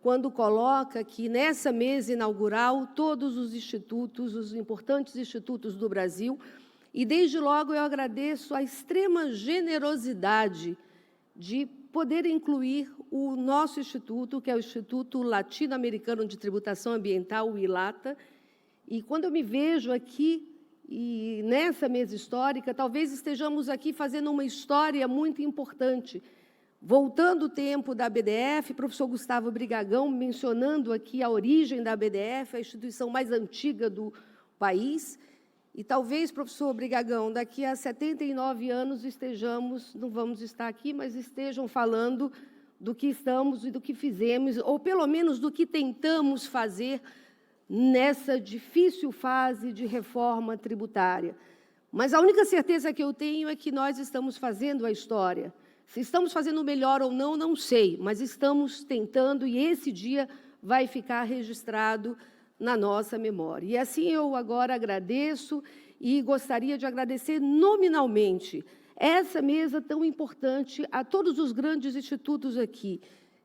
D: quando coloca que, nessa mesa inaugural, todos os institutos, os importantes institutos do Brasil, e, desde logo, eu agradeço a extrema generosidade de poder incluir o nosso instituto, que é o Instituto Latino-Americano de Tributação Ambiental, o ILATA, e, quando eu me vejo aqui, e nessa mesa histórica, talvez estejamos aqui fazendo uma história muito importante. Voltando o tempo da ABDF, professor Gustavo Brigagão mencionando aqui a origem da ABDF, a instituição mais antiga do país, e talvez, professor Brigagão, daqui a 79 anos estejamos, não vamos estar aqui, mas estejam falando do que estamos e do que fizemos, ou pelo menos do que tentamos fazer nessa difícil fase de reforma tributária. Mas a única certeza que eu tenho é que nós estamos fazendo a história. Se estamos fazendo melhor ou não, não sei, mas estamos tentando, e esse dia vai ficar registrado na nossa memória. E assim eu agora agradeço e gostaria de agradecer nominalmente essa mesa tão importante a todos os grandes institutos aqui,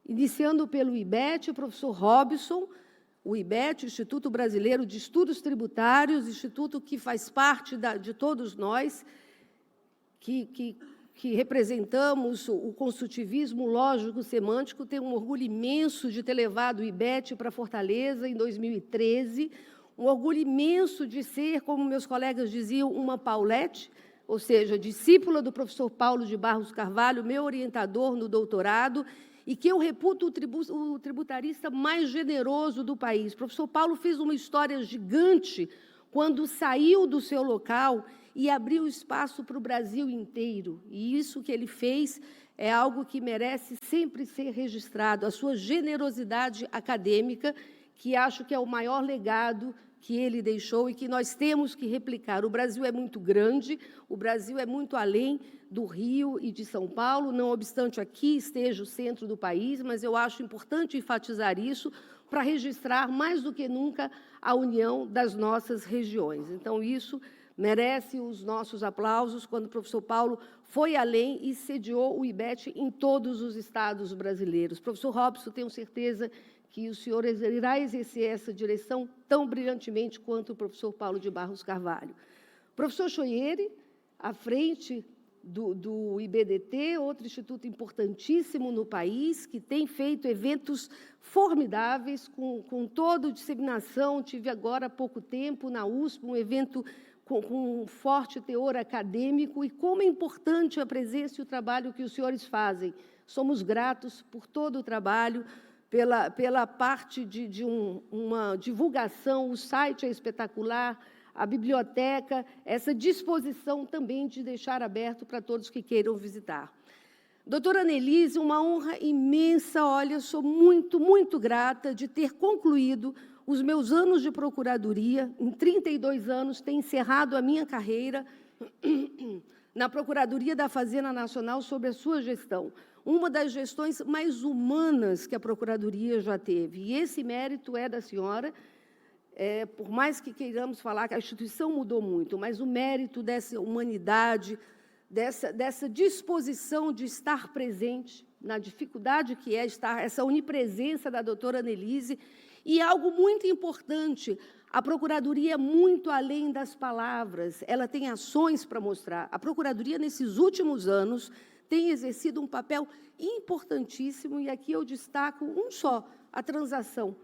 D: iniciando pelo IBET, o professor Robson, o IBET, o Instituto Brasileiro de Estudos Tributários, instituto que faz parte de todos nós, que representamos o construtivismo lógico-semântico, tenho um orgulho imenso de ter levado o IBET para Fortaleza em 2013, um orgulho imenso de ser, como meus colegas diziam, uma Paulette, ou seja, discípula do professor Paulo de Barros Carvalho, meu orientador no doutorado, e que eu reputo o tributarista mais generoso do país. O professor Paulo fez uma história gigante quando saiu do seu local e abriu espaço para o Brasil inteiro. E isso que ele fez é algo que merece sempre ser registrado, a sua generosidade acadêmica, que acho que é o maior legado que ele deixou e que nós temos que replicar. O Brasil é muito grande, o Brasil é muito além do Rio e de São Paulo, não obstante aqui esteja o centro do país, mas eu acho importante enfatizar isso para registrar, mais do que nunca, a união das nossas regiões. Então, isso merece os nossos aplausos, quando o professor Paulo foi além e sediou o IBET em todos os estados brasileiros. Professor Robson, tenho certeza que o senhor irá exercer essa direção tão brilhantemente quanto o professor Paulo de Barros Carvalho. Professor Choieri, à frente do IBDT, outro instituto importantíssimo no país, que tem feito eventos formidáveis, com toda a disseminação. Tive agora há pouco tempo, na USP, um evento com um forte teor acadêmico, e como é importante a presença e o trabalho que os senhores fazem. Somos gratos por todo o trabalho, pela parte de uma divulgação, o site é espetacular, a biblioteca, essa disposição também de deixar aberto para todos que queiram visitar. Doutora Annelise, uma honra imensa, olha, sou muito, muito grata de ter concluído os meus anos de procuradoria. Em 32 anos, tenho encerrado a minha carreira na Procuradoria da Fazenda Nacional sob a sua gestão, uma das gestões mais humanas que a Procuradoria já teve. E esse mérito é da senhora, por mais que queiramos falar que a instituição mudou muito, mas o mérito dessa humanidade, dessa disposição de estar presente na dificuldade que é estar, essa onipresença da doutora Annelise. E algo muito importante, a Procuradoria é muito além das palavras, ela tem ações para mostrar. A Procuradoria, nesses últimos anos, tem exercido um papel importantíssimo, e aqui eu destaco um só, a transação,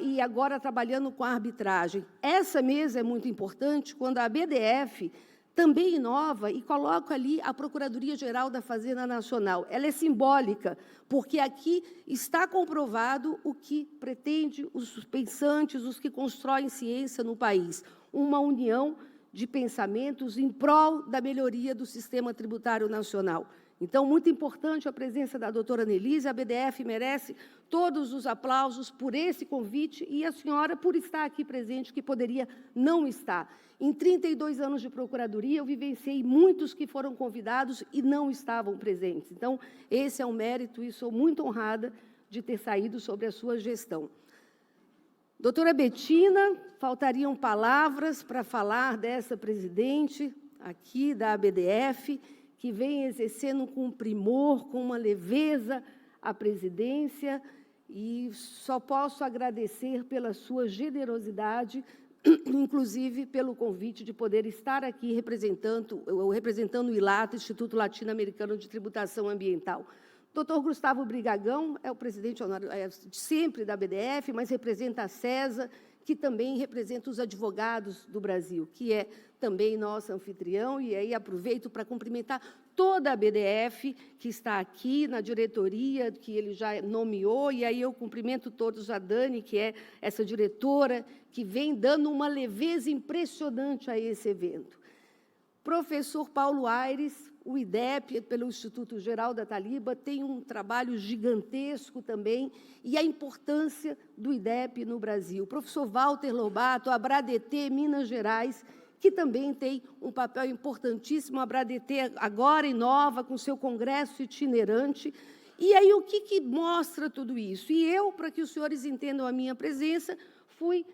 D: e agora trabalhando com a arbitragem. Essa mesa é muito importante quando a ABDF também inova e coloca ali a Procuradoria-Geral da Fazenda Nacional. Ela é simbólica, porque aqui está comprovado o que pretende os pensantes, os que constroem ciência no país, uma união de pensamentos em prol da melhoria do sistema tributário nacional. Então, muito importante a presença da doutora Nelise, a BDF merece todos os aplausos por esse convite e a senhora por estar aqui presente, que poderia não estar. Em 32 anos de procuradoria, eu vivenciei muitos que foram convidados e não estavam presentes. Então, esse é um mérito e sou muito honrada de ter saído sobre a sua gestão. Doutora Betina, faltariam palavras para falar dessa presidente aqui da ABDF, que vem exercendo com primor, com uma leveza a presidência, e só posso agradecer pela sua generosidade, inclusive pelo convite de poder estar aqui representando o ILATA, Instituto Latino-Americano de Tributação Ambiental. Doutor Gustavo Brigagão é o presidente sempre da ABDF, mas representa a CESA, que também representa os advogados do Brasil, que é também nosso anfitrião, e aí aproveito para cumprimentar toda a ABDF que está aqui na diretoria, que ele já nomeou, e aí eu cumprimento todos a Dani, que é essa diretora, que vem dando uma leveza impressionante a esse evento. Professor Paulo Aires, o IDEP, pelo Instituto Geral da Taliba, tem um trabalho gigantesco também, e a importância do IDEP no Brasil. O professor Walter Lobato, a Bradetê, Minas Gerais, que também tem um papel importantíssimo, a Bradetê agora inova com seu congresso itinerante. E aí, o que mostra tudo isso? E eu, para que os senhores entendam a minha presença, fui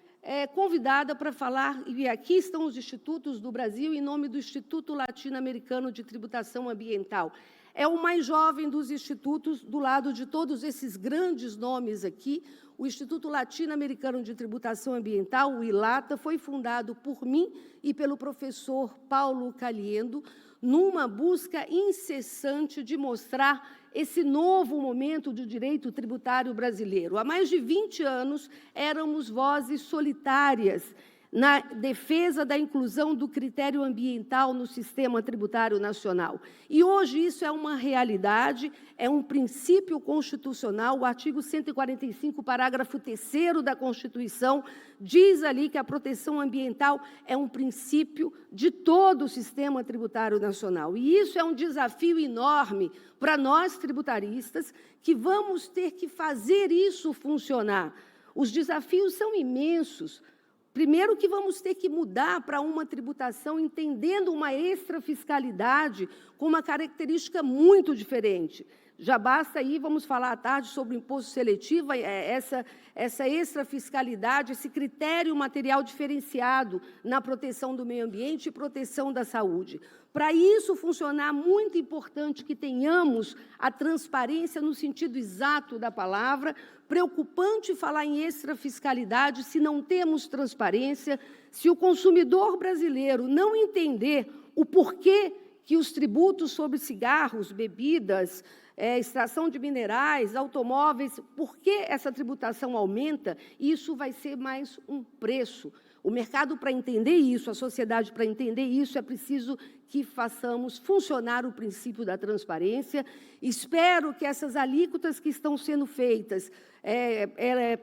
D: convidada para falar, e aqui estão os institutos do Brasil, em nome do Instituto Latino-Americano de Tributação Ambiental. É o mais jovem dos institutos, do lado de todos esses grandes nomes aqui. O Instituto Latino-Americano de Tributação Ambiental, o ILATA, foi fundado por mim e pelo professor Paulo Caliendo, numa busca incessante de mostrar esse novo momento do direito tributário brasileiro. Há mais de 20 anos, éramos vozes solitárias na defesa da inclusão do critério ambiental no sistema tributário nacional. E hoje isso é uma realidade, é um princípio constitucional. O artigo 145, parágrafo 3º da Constituição, diz ali que a proteção ambiental é um princípio de todo o sistema tributário nacional. E isso é um desafio enorme para nós tributaristas, que vamos ter que fazer isso funcionar. Os desafios são imensos. Primeiro, que vamos ter que mudar para uma tributação entendendo uma extrafiscalidade com uma característica muito diferente. Já basta aí, vamos falar à tarde sobre o imposto seletivo, essa extrafiscalidade, esse critério material diferenciado na proteção do meio ambiente e proteção da saúde. Para isso funcionar, muito importante que tenhamos a transparência no sentido exato da palavra. Preocupante falar em extrafiscalidade se não temos transparência, se o consumidor brasileiro não entender o porquê que os tributos sobre cigarros, bebidas, extração de minerais, automóveis, por que essa tributação aumenta, isso vai ser mais um preço. O mercado, para entender isso, a sociedade, para entender isso, é preciso que façamos funcionar o princípio da transparência. Espero que essas alíquotas que estão sendo feitas,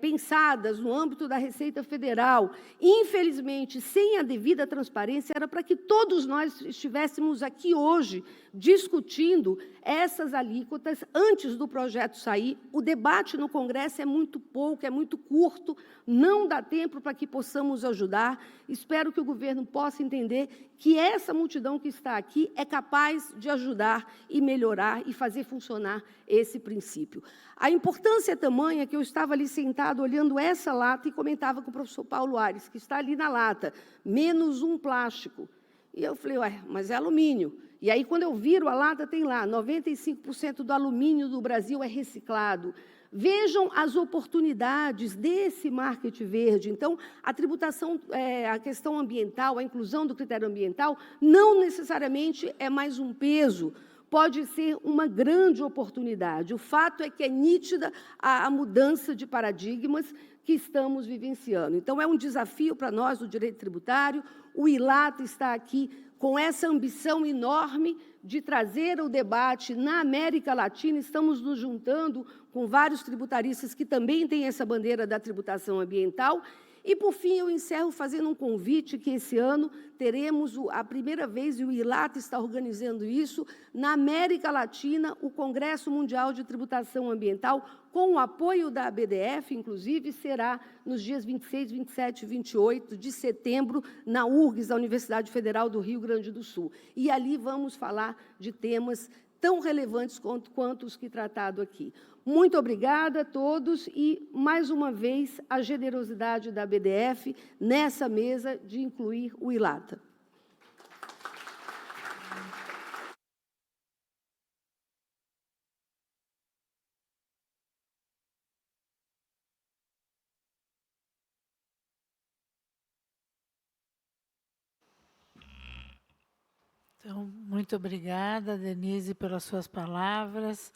D: pensadas no âmbito da Receita Federal, infelizmente, sem a devida transparência, era para que todos nós estivéssemos aqui hoje discutindo essas alíquotas antes do projeto sair. O debate no Congresso é muito pouco, é muito curto, não dá tempo para que possamos ajudar. Espero que o governo possa entender que essa multidão que está aqui é capaz de ajudar e melhorar e fazer funcionar esse princípio. A importância é tamanha que eu estava ali sentado olhando essa lata e comentava com o professor Paulo Aires, que está ali na lata, menos um plástico. E eu falei, mas é alumínio. E aí, quando eu viro a lata, tem lá, 95% do alumínio do Brasil é reciclado. Vejam as oportunidades desse marketing verde. Então, a tributação, a questão ambiental, a inclusão do critério ambiental, não necessariamente é mais um peso, pode ser uma grande oportunidade. O fato é que é nítida a mudança de paradigmas que estamos vivenciando. Então, é um desafio para nós, do direito tributário. O ILATA está aqui com essa ambição enorme de trazer o debate na América Latina, estamos nos juntando com vários tributaristas que também têm essa bandeira da tributação ambiental. E, por fim, eu encerro fazendo um convite que esse ano teremos a primeira vez, e o ILATA está organizando isso, na América Latina, o Congresso Mundial de Tributação Ambiental, com o apoio da ABDF, inclusive, será nos dias 26, 27 e 28 de setembro, na URGS, a Universidade Federal do Rio Grande do Sul. E ali vamos falar de temas tão relevantes quanto os que tratado aqui. Muito obrigada a todos e, mais uma vez, a generosidade da ABDF nessa mesa de incluir o ILATA.
A: Então, muito obrigada, Denise, pelas suas palavras,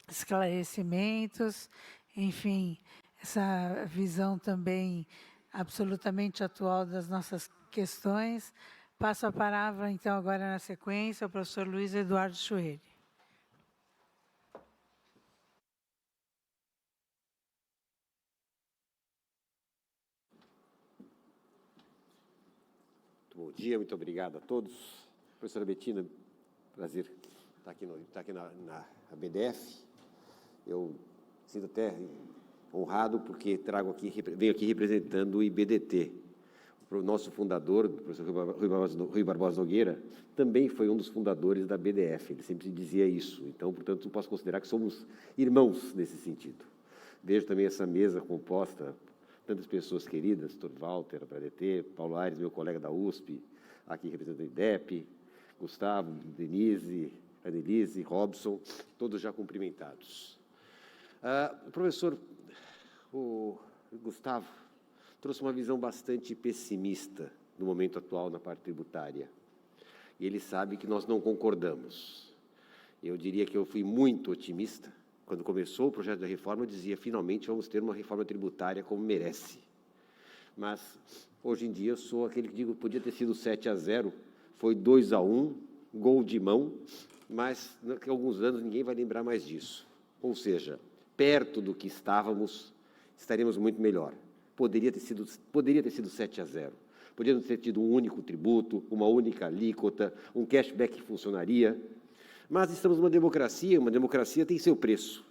A: esclarecimentos, enfim, essa visão também absolutamente atual das nossas questões. Passo a palavra, então, agora na sequência, ao professor Luiz Eduardo Chueri.
E: Bom dia, muito obrigado a todos. Professora Betina, prazer estar aqui na ABDF. Eu sinto até honrado porque venho aqui representando o IBDT. O nosso fundador, o professor Rui Barbosa Nogueira, também foi um dos fundadores da ABDF. Ele sempre dizia isso. Então, portanto, posso considerar que somos irmãos nesse sentido. Vejo também essa mesa composta tantas pessoas queridas, Dr. Walter, da ABDT, Paulo Aires, meu colega da USP, aqui representando o IDEP, Gustavo, Denise, Annelise, Robson, todos já cumprimentados. O professor Gustavo trouxe uma visão bastante pessimista no momento atual na parte tributária. E ele sabe que nós não concordamos. Eu diria que eu fui muito otimista. Quando começou o projeto da reforma, eu dizia, finalmente vamos ter uma reforma tributária como merece. Mas, hoje em dia, eu sou aquele que digo, podia ter sido 7-0, foi 2-1, gol de mão, mas daqui a alguns anos ninguém vai lembrar mais disso. Ou seja, perto do que estávamos, estaremos muito melhor. Poderia ter sido 7-0. Poderíamos ter tido um único tributo, uma única alíquota, um cashback que funcionaria. Mas estamos numa democracia tem seu preço.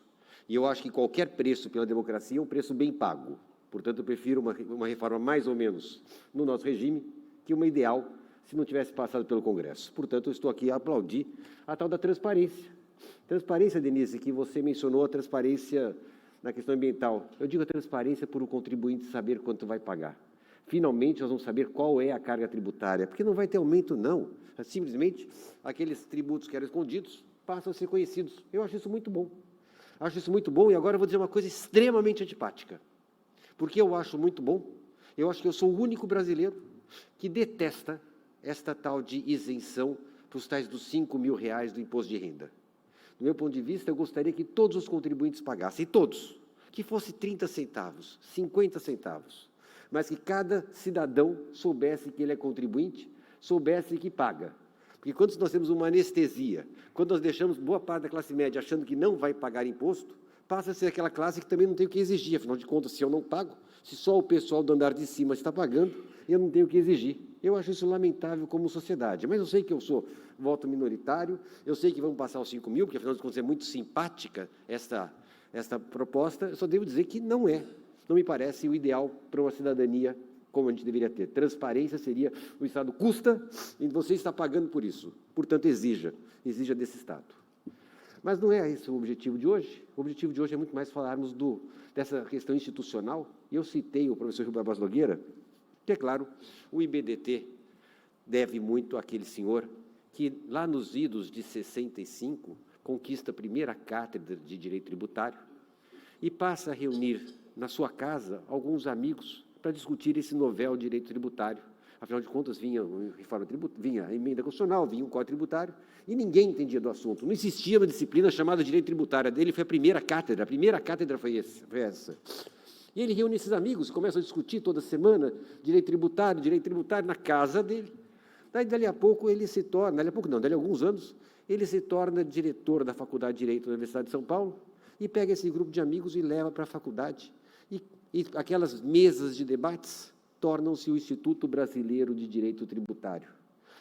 E: E eu acho que qualquer preço pela democracia é um preço bem pago. Portanto, eu prefiro uma reforma mais ou menos no nosso regime que uma ideal se não tivesse passado pelo Congresso. Portanto, eu estou aqui a aplaudir a tal da transparência. Transparência, Denise, que você mencionou, a transparência na questão ambiental. Eu digo a transparência por o contribuinte saber quanto vai pagar. Finalmente, nós vamos saber qual é a carga tributária, porque não vai ter aumento, não. Simplesmente, aqueles tributos que eram escondidos passam a ser conhecidos. Eu acho isso muito bom. Acho isso muito bom, e agora eu vou dizer uma coisa extremamente antipática. Porque eu acho muito bom, eu acho que eu sou o único brasileiro que detesta esta tal de isenção para os tais dos R$5.000 do imposto de renda. Do meu ponto de vista, eu gostaria que todos os contribuintes pagassem, todos, que fosse 30 centavos, 50 centavos, mas que cada cidadão soubesse que ele é contribuinte, soubesse que paga. Porque quando nós temos uma anestesia, quando nós deixamos boa parte da classe média achando que não vai pagar imposto, passa a ser aquela classe que também não tem o que exigir. Afinal de contas, se eu não pago, se só o pessoal do andar de cima está pagando, eu não tenho o que exigir. Eu acho isso lamentável como sociedade. Mas eu sei que eu sou voto minoritário, eu sei que vamos passar os 5.000, porque, afinal de contas, é muito simpática esta proposta. Eu só devo dizer que não me parece o ideal para uma cidadania como a gente deveria ter. Transparência seria, o Estado custa e você está pagando por isso. Portanto, exija desse Estado. Mas não é esse o objetivo de hoje. O objetivo de hoje é muito mais falarmos dessa questão institucional. E eu citei o professor Rui Barbosa Nogueira, que, é claro, o IBDT deve muito àquele senhor que, lá nos idos de 65, conquista a primeira cátedra de Direito Tributário e passa a reunir na sua casa alguns amigos para discutir esse novel direito tributário. Afinal de contas, vinha a emenda constitucional, vinha um código tributário, e ninguém entendia do assunto. Não existia uma disciplina chamada direito tributário. A dele foi a primeira cátedra foi essa. E ele reúne esses amigos e começa a discutir toda semana direito tributário na casa dele. Dali a pouco ele se torna, dali a pouco não, dali a alguns anos, ele se torna diretor da Faculdade de Direito da Universidade de São Paulo e pega esse grupo de amigos e leva para a faculdade. E aquelas mesas de debates tornam-se o Instituto Brasileiro de Direito Tributário.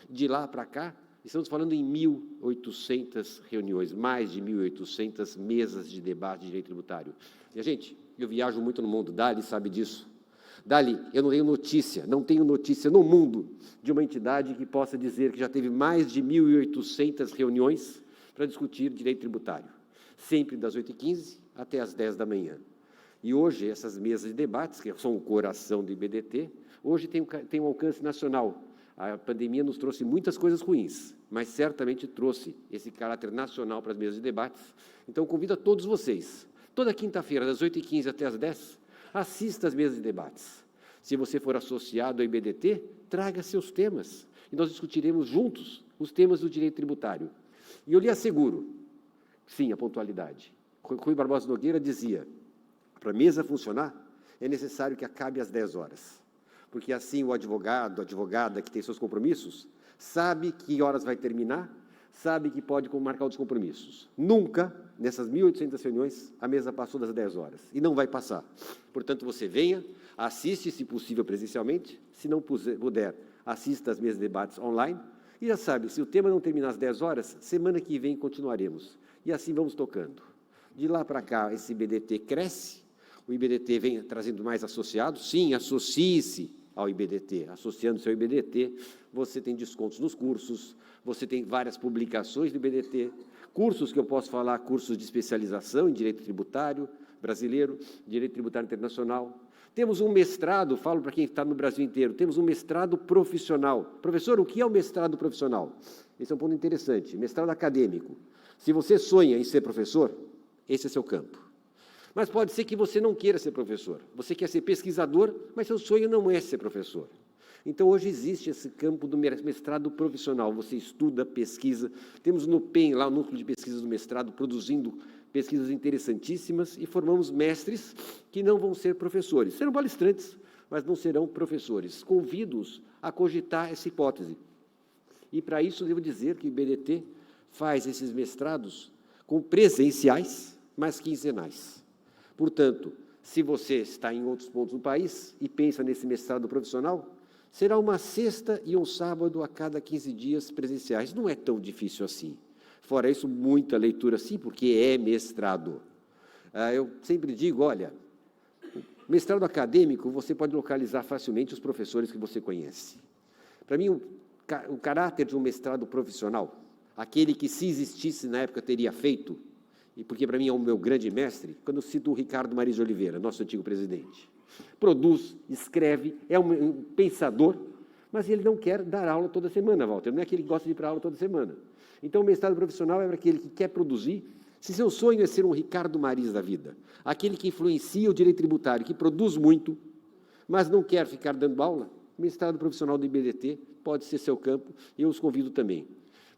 E: De lá para cá, estamos falando em 1.800 reuniões, mais de 1.800 mesas de debate de direito tributário. E, gente, eu viajo muito no mundo, Dali sabe disso. Dali, eu não tenho notícia no mundo de uma entidade que possa dizer que já teve mais de 1.800 reuniões para discutir direito tributário, sempre das 8h15 até as 10 da manhã. E hoje, essas mesas de debates, que são o coração do IBDT, hoje tem um alcance nacional. A pandemia nos trouxe muitas coisas ruins, mas certamente trouxe esse caráter nacional para as mesas de debates. Então, convido a todos vocês, toda quinta-feira, das 8h15 até as 10, assista às mesas de debates. Se você for associado ao IBDT, traga seus temas, e nós discutiremos juntos os temas do direito tributário. E eu lhe asseguro, sim, a pontualidade. Rui Barbosa Nogueira dizia, para a mesa funcionar, é necessário que acabe às 10 horas, porque assim o advogado, a advogada que tem seus compromissos, sabe que horas vai terminar, sabe que pode marcar os compromissos. Nunca, nessas 1.800 reuniões, a mesa passou das 10 horas, e não vai passar. Portanto, você venha, assiste, se possível, presencialmente, se não puder, assista às mesas de debates online, e já sabe, se o tema não terminar às 10 horas, semana que vem continuaremos. E assim vamos tocando. De lá para cá, esse IBDT cresce, o IBDT vem trazendo mais associados, sim, associe-se ao IBDT, associando-se ao IBDT, você tem descontos nos cursos, você tem várias publicações do IBDT, cursos que eu posso falar, cursos de especialização em Direito Tributário Brasileiro, Direito Tributário Internacional. Temos um mestrado, falo para quem está no Brasil inteiro, temos um mestrado profissional. Professor, o que é o mestrado profissional? Esse é um ponto interessante, mestrado acadêmico. Se você sonha em ser professor, esse é seu campo. Mas pode ser que você não queira ser professor, você quer ser pesquisador, mas seu sonho não é ser professor. Então, hoje existe esse campo do mestrado profissional, você estuda, pesquisa, temos no PEN, lá o Núcleo de Pesquisas do Mestrado, produzindo pesquisas interessantíssimas e formamos mestres que não vão ser professores, serão palestrantes, mas não serão professores. Convido-os a cogitar essa hipótese. E, para isso, devo dizer que o IBDT faz esses mestrados com presenciais, mas quinzenais. Portanto, se você está em outros pontos do país e pensa nesse mestrado profissional, será uma sexta e um sábado a cada 15 dias presenciais. Não é tão difícil assim. Fora isso, muita leitura sim, porque é mestrado. Eu sempre digo, olha, mestrado acadêmico, você pode localizar facilmente os professores que você conhece. Para mim, o caráter de um mestrado profissional, aquele que se existisse na época teria feito, e porque para mim é o meu grande mestre, quando eu cito o Ricardo Maris de Oliveira, nosso antigo presidente. Produz, escreve, é um pensador, mas ele não quer dar aula toda semana, Walter, não é aquele que gosta de ir para aula toda semana. Então, o mestrado profissional é para aquele que quer produzir, se seu sonho é ser um Ricardo Maris da vida, aquele que influencia o direito tributário, que produz muito, mas não quer ficar dando aula, o mestrado profissional do IBDT pode ser seu campo, e eu os convido também.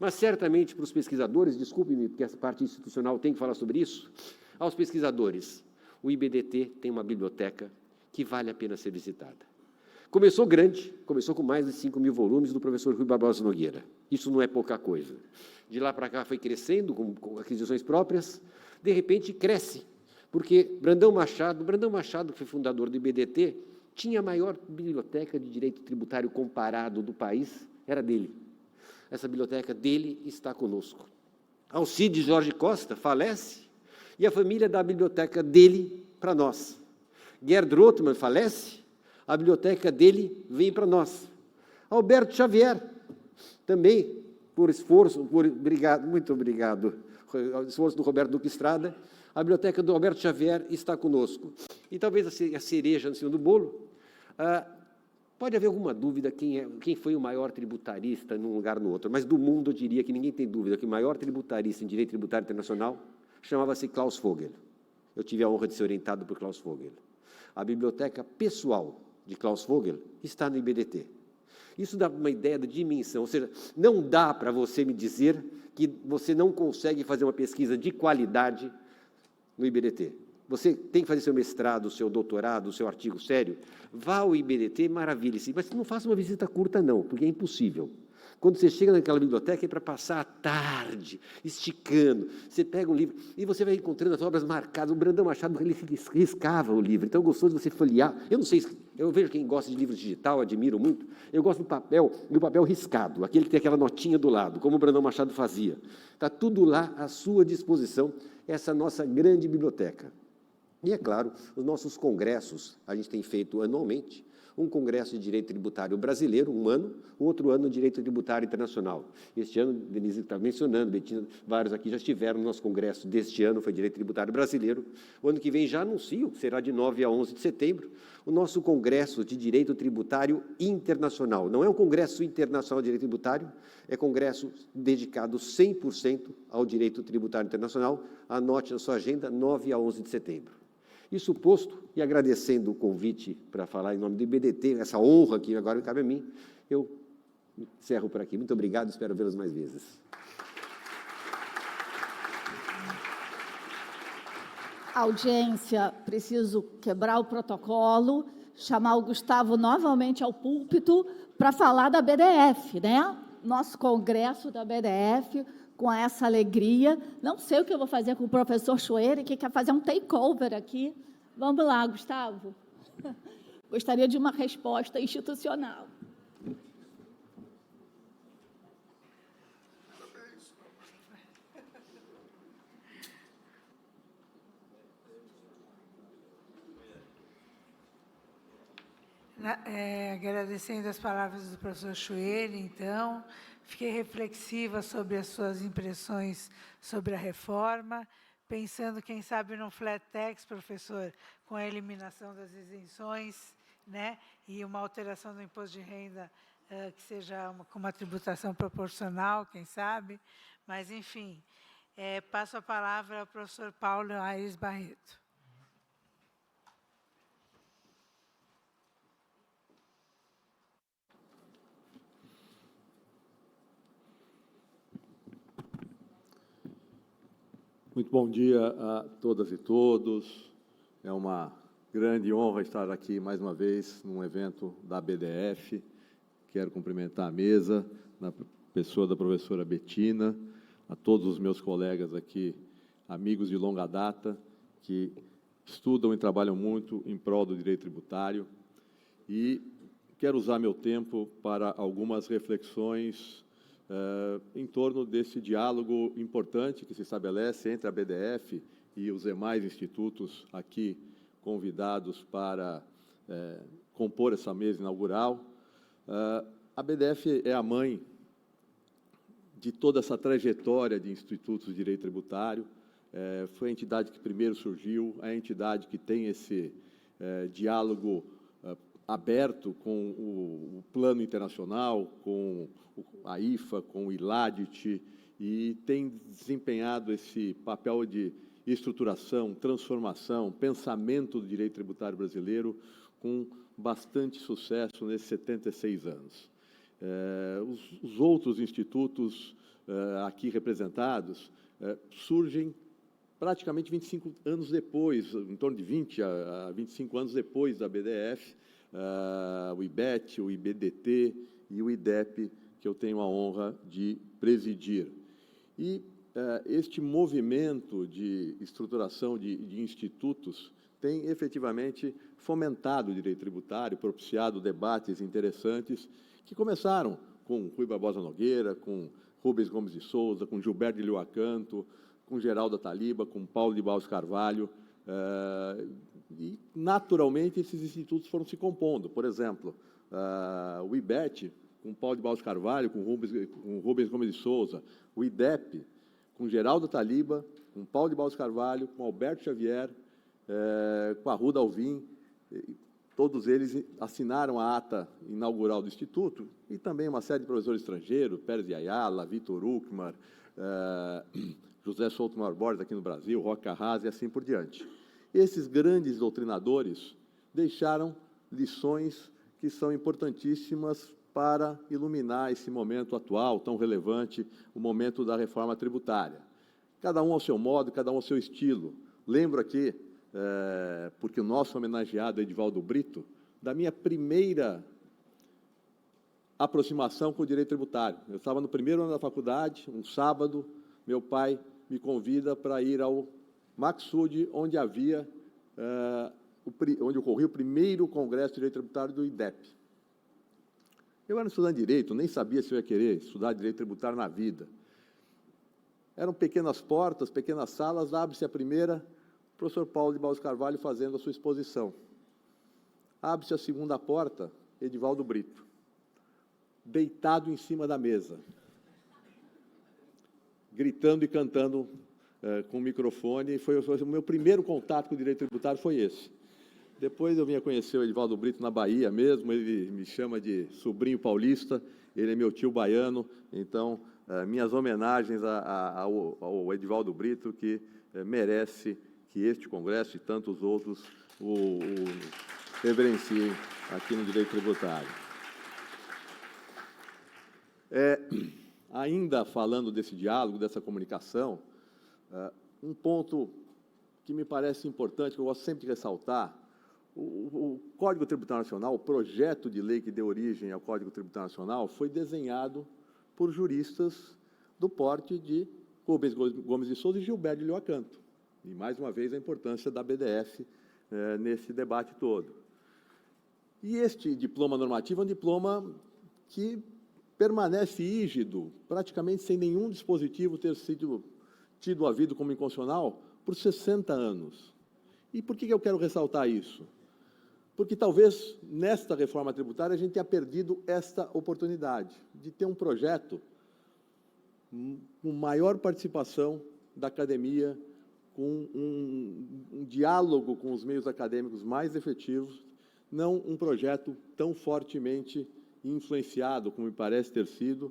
E: Mas, certamente, para os pesquisadores, desculpe-me, porque essa parte institucional tem que falar sobre isso, aos pesquisadores, o IBDT tem uma biblioteca que vale a pena ser visitada. Começou grande, começou com mais de 5.000 volumes do professor Rui Barbosa Nogueira. Isso não é pouca coisa. De lá para cá foi crescendo, com aquisições próprias, de repente cresce, porque Brandão Machado, que foi fundador do IBDT, tinha a maior biblioteca de direito tributário comparado do país, era dele. Essa biblioteca dele está conosco. Alcide Jorge Costa falece e a família dá a biblioteca dele para nós. Gerd Rothmann falece, a biblioteca dele vem para nós. Alberto Xavier, também, por esforço, muito obrigado, esforço do Roberto Duque Estrada, a biblioteca do Alberto Xavier está conosco. E talvez a cereja no cima do bolo, pode haver alguma dúvida quem foi o maior tributarista num lugar ou no outro, mas do mundo eu diria que ninguém tem dúvida que o maior tributarista em direito tributário internacional chamava-se Klaus Vogel. Eu tive a honra de ser orientado por Klaus Vogel. A biblioteca pessoal de Klaus Vogel está no IBDT. Isso dá uma ideia da dimensão, ou seja, não dá para você me dizer que você não consegue fazer uma pesquisa de qualidade no IBDT. Você tem que fazer seu mestrado, seu doutorado, seu artigo sério, vá ao IBDT, maravilhe-se, mas não faça uma visita curta não, porque é impossível. Quando você chega naquela biblioteca, é para passar a tarde, esticando. Você pega um livro e você vai encontrando as obras marcadas. O Brandão Machado, ele riscava o livro. Então, é gostoso você folhear. Eu não sei, eu vejo quem gosta de livro digital, admiro muito. Eu gosto do papel riscado, aquele que tem aquela notinha do lado, como o Brandão Machado fazia. Está tudo lá à sua disposição, essa nossa grande biblioteca. E, é claro, os nossos congressos, a gente tem feito anualmente, um congresso de direito tributário brasileiro, um ano, outro ano de direito tributário internacional. Este ano, Denise está mencionando, Betina, vários aqui já estiveram no nosso congresso deste ano, foi direito tributário brasileiro. O ano que vem já anuncio, será de 9 a 11 de setembro, o nosso congresso de direito tributário internacional. Não é um congresso internacional de direito tributário, é congresso dedicado 100% ao direito tributário internacional. Anote na sua agenda, 9 a 11 de setembro. Isso posto, e agradecendo o convite para falar em nome do IBDT, essa honra que agora cabe a mim, eu encerro por aqui. Muito obrigado, espero vê-los mais vezes.
F: Audiência, preciso quebrar o protocolo, chamar o Gustavo novamente ao púlpito para falar da BDF, né? Nosso congresso da BDF, com essa alegria. Não sei o que eu vou fazer com o professor Chueire, que quer fazer um takeover aqui. Vamos lá, Gustavo. Gostaria de uma resposta institucional.
A: Agradecendo as palavras do professor Chueire, então, fiquei reflexiva sobre as suas impressões sobre a reforma, pensando, quem sabe, num flat tax, professor, com a eliminação das isenções, né, e uma alteração do imposto de renda que seja com uma tributação proporcional, quem sabe, mas, enfim, passo a palavra ao professor Paulo Aires Barreto.
G: Muito bom dia a todas e todos. É uma grande honra estar aqui mais uma vez num evento da BDF. Quero cumprimentar a mesa, na pessoa da professora Betina, a todos os meus colegas aqui, amigos de longa data, que estudam e trabalham muito em prol do direito tributário. E quero usar meu tempo para algumas reflexões em torno desse diálogo importante que se estabelece entre a BDF e os demais institutos aqui convidados para compor essa mesa inaugural. A BDF é a mãe de toda essa trajetória de institutos de direito tributário, foi a entidade que primeiro surgiu, a entidade que tem esse diálogo aberto com o plano internacional, com a IFA, com o ILADIT, e tem desempenhado esse papel de estruturação, transformação, pensamento do direito tributário brasileiro com bastante sucesso nesses 76 anos. Os outros institutos aqui representados surgem praticamente 25 anos depois, em torno de 20 a 25 anos depois da BDF, o IBET, o IBDT e o IDEP, que eu tenho a honra de presidir. E este movimento de estruturação de institutos tem efetivamente fomentado o direito tributário, propiciado debates interessantes que começaram com Rui Barbosa Nogueira, com Rubens Gomes de Souza, com Gilberto de Liuacanto, com Geraldo Ataliba, com Paulo de Barros Carvalho, e, naturalmente, esses institutos foram se compondo. Por exemplo, o IBET, com Paulo de Barros Carvalho, com Rubens Gomes de Souza, o IDEP, com Geraldo Ataliba, com Paulo de Barros Carvalho, com Alberto Xavier, com Arruda Alvim, todos eles assinaram a ata inaugural do Instituto, e também uma série de professores estrangeiros, Pérez de Ayala, Vitor Uckmar, José Souto Borges aqui no Brasil, Roque Carraz e assim por diante. Esses grandes doutrinadores deixaram lições que são importantíssimas para iluminar esse momento atual, tão relevante, o momento da reforma tributária. Cada um ao seu modo, cada um ao seu estilo. Lembro aqui, porque o nosso homenageado Edivaldo Brito, da minha primeira aproximação com o direito tributário. Eu estava no primeiro ano da faculdade, um sábado, meu pai me convida para ir ao Maxud, onde onde ocorreu o primeiro congresso de direito tributário do IDEP. Eu era estudante de direito, nem sabia se eu ia querer estudar direito tributário na vida. Eram pequenas portas, pequenas salas, abre-se a primeira, o professor Paulo de Barros Carvalho fazendo a sua exposição. Abre-se a segunda porta, Edivaldo Brito, deitado em cima da mesa, gritando e cantando com o microfone. O meu primeiro contato com o direito tributário foi esse. Depois eu vim a conhecer o Edivaldo Brito na Bahia mesmo, ele me chama de sobrinho paulista, ele é meu tio baiano, então, minhas homenagens ao Edivaldo Brito, que merece que este congresso e tantos outros o reverenciem aqui no direito tributário. Ainda falando desse diálogo, dessa comunicação, um ponto que me parece importante, que eu gosto sempre de ressaltar, o Código Tributário Nacional, o projeto de lei que deu origem ao Código Tributário Nacional, foi desenhado por juristas do porte de Rubens Gomes de Souza e Gilberto de Lioacanto. E, mais uma vez, a importância da BDF nesse debate todo. E este diploma normativo é um diploma que permanece rígido, praticamente sem nenhum dispositivo ter sido tido havido como inconstitucional por 60 anos. E por que eu quero ressaltar isso? Porque talvez nesta reforma tributária a gente tenha perdido esta oportunidade de ter um projeto com maior participação da academia, com um diálogo com os meios acadêmicos mais efetivos, não um projeto tão fortemente influenciado, como me parece ter sido,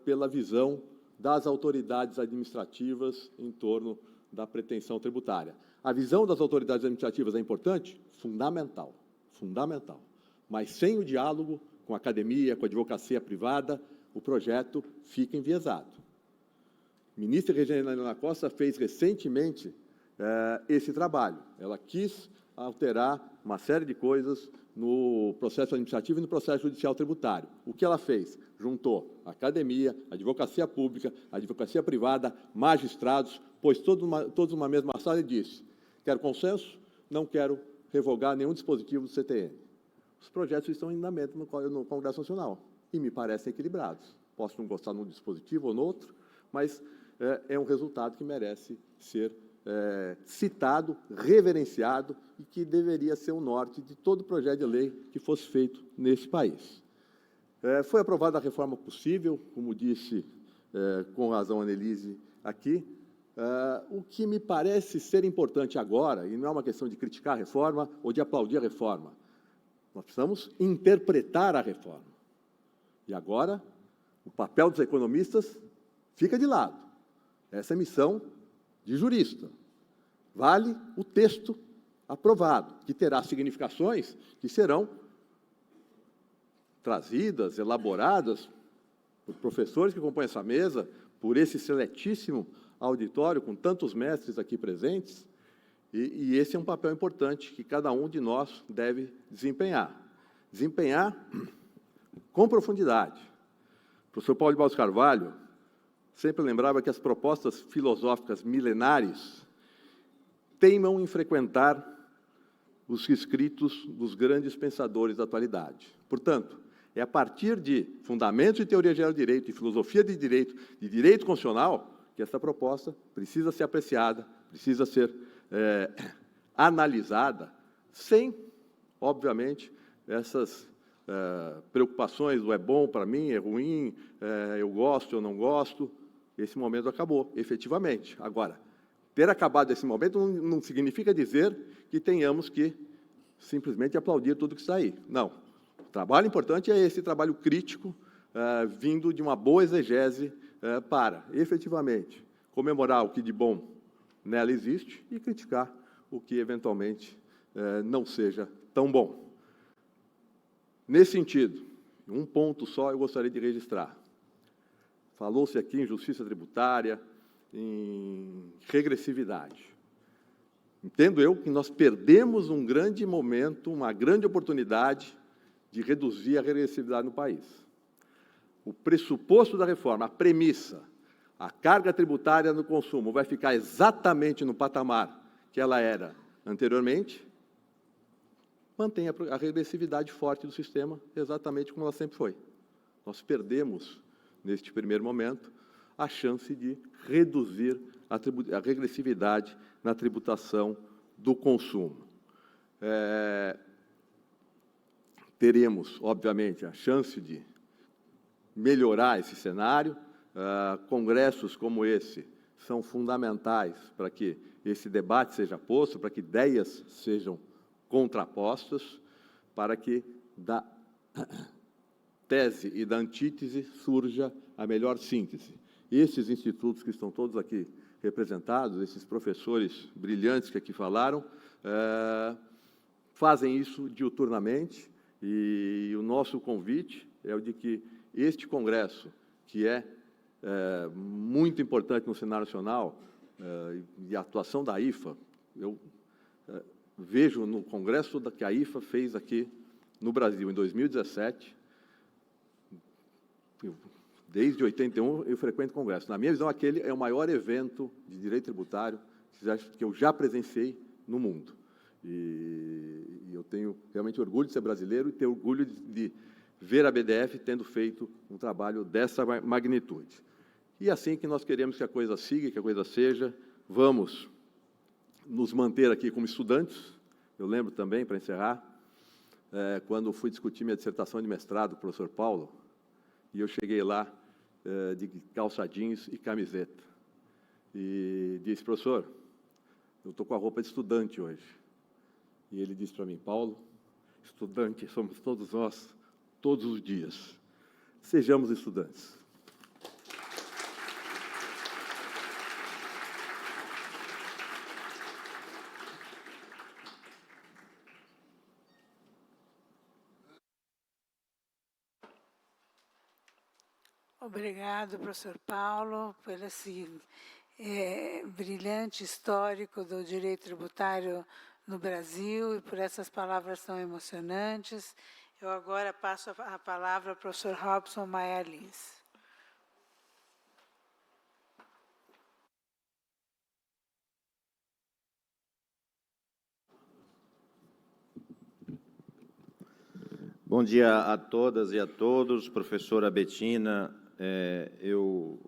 G: pela visão das autoridades administrativas em torno da pretensão tributária. A visão das autoridades administrativas é importante? Fundamental, fundamental. Mas sem o diálogo com a academia, com a advocacia privada, o projeto fica enviesado. A ministra Regina Helena Costa fez recentemente esse trabalho. Ela quis alterar uma série de coisas no processo administrativo e no processo judicial tributário. O que ela fez? Juntou a academia, a advocacia pública, a advocacia privada, magistrados, pôs todos numa mesma sala e disse: quero consenso, não quero revogar nenhum dispositivo do CTN. Os projetos estão em andamento no Congresso Nacional e me parecem equilibrados. Posso não gostar num dispositivo ou no outro, mas é um resultado que merece ser citado, reverenciado e que deveria ser o norte de todo projeto de lei que fosse feito nesse país. Foi aprovada a reforma possível, como disse com razão a Annelise aqui. O que me parece ser importante agora, e não é uma questão de criticar a reforma ou de aplaudir a reforma, nós precisamos interpretar a reforma. E agora, o papel dos economistas fica de lado. Essa é a missão de jurista. Vale o texto aprovado, que terá significações que serão trazidas, elaboradas por professores que compõem essa mesa, por esse seletíssimo auditório, com tantos mestres aqui presentes, e esse é um papel importante que cada um de nós deve desempenhar. Desempenhar com profundidade. O professor Paulo de Barros Carvalho sempre lembrava que as propostas filosóficas milenares teimam em frequentar os escritos dos grandes pensadores da atualidade. Portanto, é a partir de fundamentos de teoria geral de direito, de filosofia de direito constitucional, que essa proposta precisa ser apreciada, precisa ser analisada, sem, obviamente, essas preocupações do é bom para mim, é ruim, eu gosto, eu não gosto. Esse momento acabou, efetivamente. Agora, ter acabado esse momento não significa dizer que tenhamos que simplesmente aplaudir tudo que está aí. Não. O trabalho importante é esse trabalho crítico, vindo de uma boa exegese, para, efetivamente, comemorar o que de bom nela existe e criticar o que, eventualmente, não seja tão bom. Nesse sentido, um ponto só eu gostaria de registrar. Falou-se aqui em justiça tributária, em regressividade. Entendo eu que nós perdemos um grande momento, uma grande oportunidade de reduzir a regressividade no país. O pressuposto da reforma, a premissa, a carga tributária no consumo vai ficar exatamente no patamar que ela era anteriormente, mantém a regressividade forte do sistema, exatamente como ela sempre foi. Nós perdemos, neste primeiro momento, a chance de reduzir a regressividade na tributação do consumo. Teremos, obviamente, a chance de melhorar esse cenário. Congressos como esse são fundamentais para que esse debate seja posto, para que ideias sejam contrapostas, para que da tese e da antítese surja a melhor síntese. Esses institutos que estão todos aqui representados, esses professores brilhantes que aqui falaram, fazem isso diuturnamente, e o nosso convite é o de que este congresso, que é muito importante no cenário nacional, e a atuação da IFA, eu vejo no congresso que a IFA fez aqui no Brasil, em 2017, desde 81 eu frequento congresso. Na minha visão, aquele é o maior evento de direito tributário que eu já presenciei no mundo. E eu tenho realmente orgulho de ser brasileiro e ter orgulho de ver a BDF tendo feito um trabalho dessa magnitude. E assim que nós queremos que a coisa siga, que a coisa seja, vamos nos manter aqui como estudantes. Eu lembro também, para encerrar, quando fui discutir minha dissertação de mestrado com o professor Paulo, e eu cheguei lá de calça jeans e camiseta. E disse, professor, eu estou com a roupa de estudante hoje. E ele disse para mim, Paulo, estudante somos todos nós, todos os dias. Sejamos estudantes.
A: Obrigado, professor Paulo, por esse brilhante histórico do direito tributário no Brasil e por essas palavras tão emocionantes. Eu agora passo a palavra ao professor Robson Maia Lins.
H: Bom dia a todas e a todos. Professora Betina, eu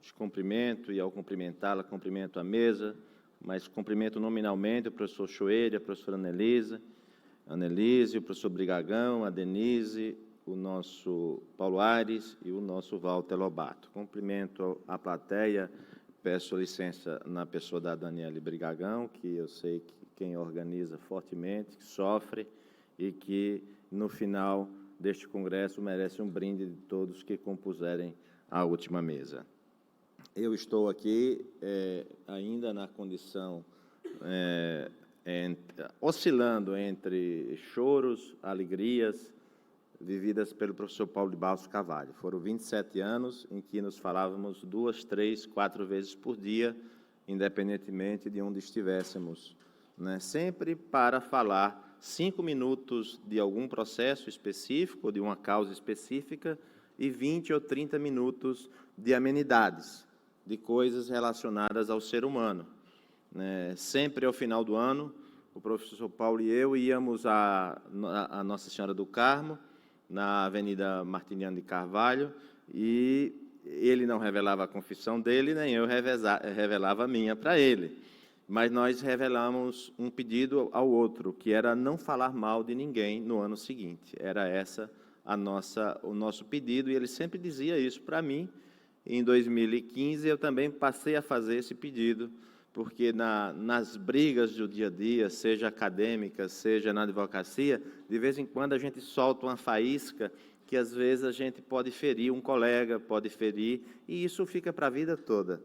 H: te cumprimento e, ao cumprimentá-la, cumprimento a mesa, mas cumprimento nominalmente o professor Choeira, a professora Annelise, o professor Brigagão, a Denise, o nosso Paulo Aires e o nosso Walter Lobato. Cumprimento a plateia, peço licença na pessoa da Daniele Brigagão, que eu sei que quem organiza fortemente, que sofre e que, no final deste congresso, merece um brinde de todos que compuserem a última mesa. Eu estou aqui ainda na condição, oscilando entre choros, alegrias, vividas pelo professor Paulo de Barros Carvalho. Foram 27 anos em que nos falávamos 2, 3, 4 vezes por dia, independentemente de onde estivéssemos, né? Sempre para falar 5 minutos de algum processo específico, ou de uma causa específica, e 20 ou 30 minutos de amenidades, de coisas relacionadas ao ser humano. Sempre ao final do ano, o professor Paulo e eu íamos a Nossa Senhora do Carmo, na Avenida Martiniano de Carvalho, e ele não revelava a confissão dele, nem eu revelava a minha para ele. Mas nós revelamos um pedido ao outro, que era não falar mal de ninguém no ano seguinte. Era essa o nosso pedido, e ele sempre dizia isso para mim. Em 2015, eu também passei a fazer esse pedido, porque nas brigas do dia a dia, seja acadêmicas, seja na advocacia, de vez em quando a gente solta uma faísca que, às vezes, a gente pode ferir um colega, pode ferir, e isso fica para a vida toda.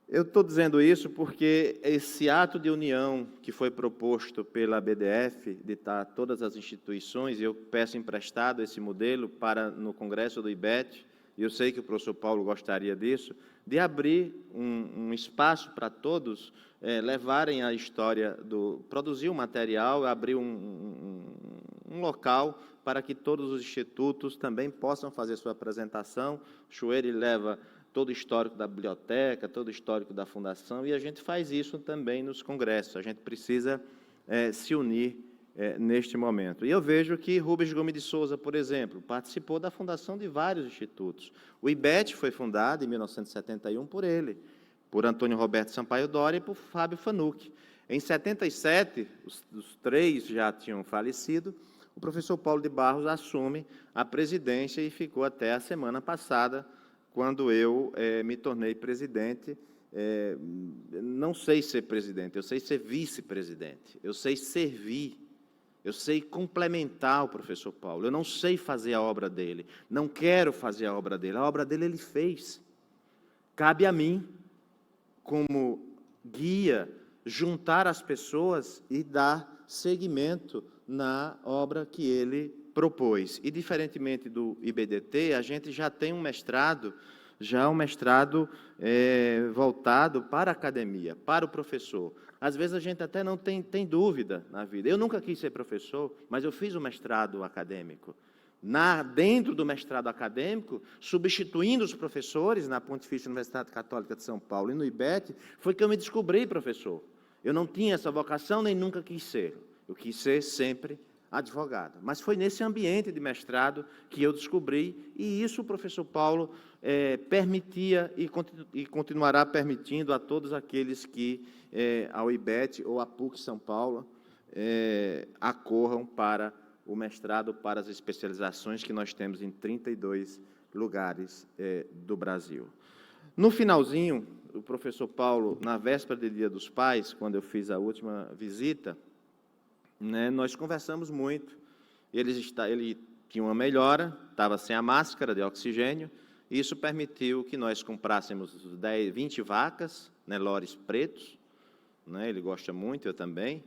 H: Eu estou dizendo isso porque esse ato de união que foi proposto pela BDF, de estar todas as instituições, e eu peço emprestado esse modelo para, no Congresso do IBET, e eu sei que o professor Paulo gostaria disso, de abrir um espaço para todos levarem a história, produzir um material, abrir um local para que todos os institutos também possam fazer sua apresentação. O Chueire leva todo o histórico da biblioteca, todo o histórico da fundação, e a gente faz isso também nos congressos. A gente precisa se unir neste momento. E eu vejo que Rubens Gomes de Souza, por exemplo, participou da fundação de vários institutos. O IBET foi fundado em 1971 por ele, por Antônio Roberto Sampaio Dória e por Fábio Fanucchi. Em 77, os três já tinham falecido, o professor Paulo de Barros assume a presidência e ficou até a semana passada, quando eu me tornei presidente. Não sei ser presidente, eu sei ser vice-presidente, eu sei servir, eu sei complementar o professor Paulo, eu não sei fazer a obra dele, não quero fazer a obra dele ele fez. Cabe a mim, como guia, juntar as pessoas e dar seguimento na obra que ele propôs. E, diferentemente do IBDT, a gente já tem um mestrado, voltado para a academia, para o professor. Às vezes a gente até não tem dúvida na vida. Eu nunca quis ser professor, mas eu fiz o mestrado acadêmico. Dentro do mestrado acadêmico, substituindo os professores na Pontifícia Universidade Católica de São Paulo e no IBET, foi que eu me descobri professor. Eu não tinha essa vocação, nem nunca quis ser. Eu quis ser sempre advogado. Mas foi nesse ambiente de mestrado que eu descobri, e isso o professor Paulo permitia e continuará permitindo a todos aqueles que, ao IBET ou à PUC São Paulo, acorram para o mestrado, para as especializações que nós temos em 32 lugares do Brasil. No finalzinho, o professor Paulo, na véspera do Dia dos Pais, quando eu fiz a última visita, nós conversamos muito. Ele tinha uma melhora, estava sem a máscara de oxigênio, e isso permitiu que nós comprássemos 20 vacas, lores pretos, ele gosta muito, eu também.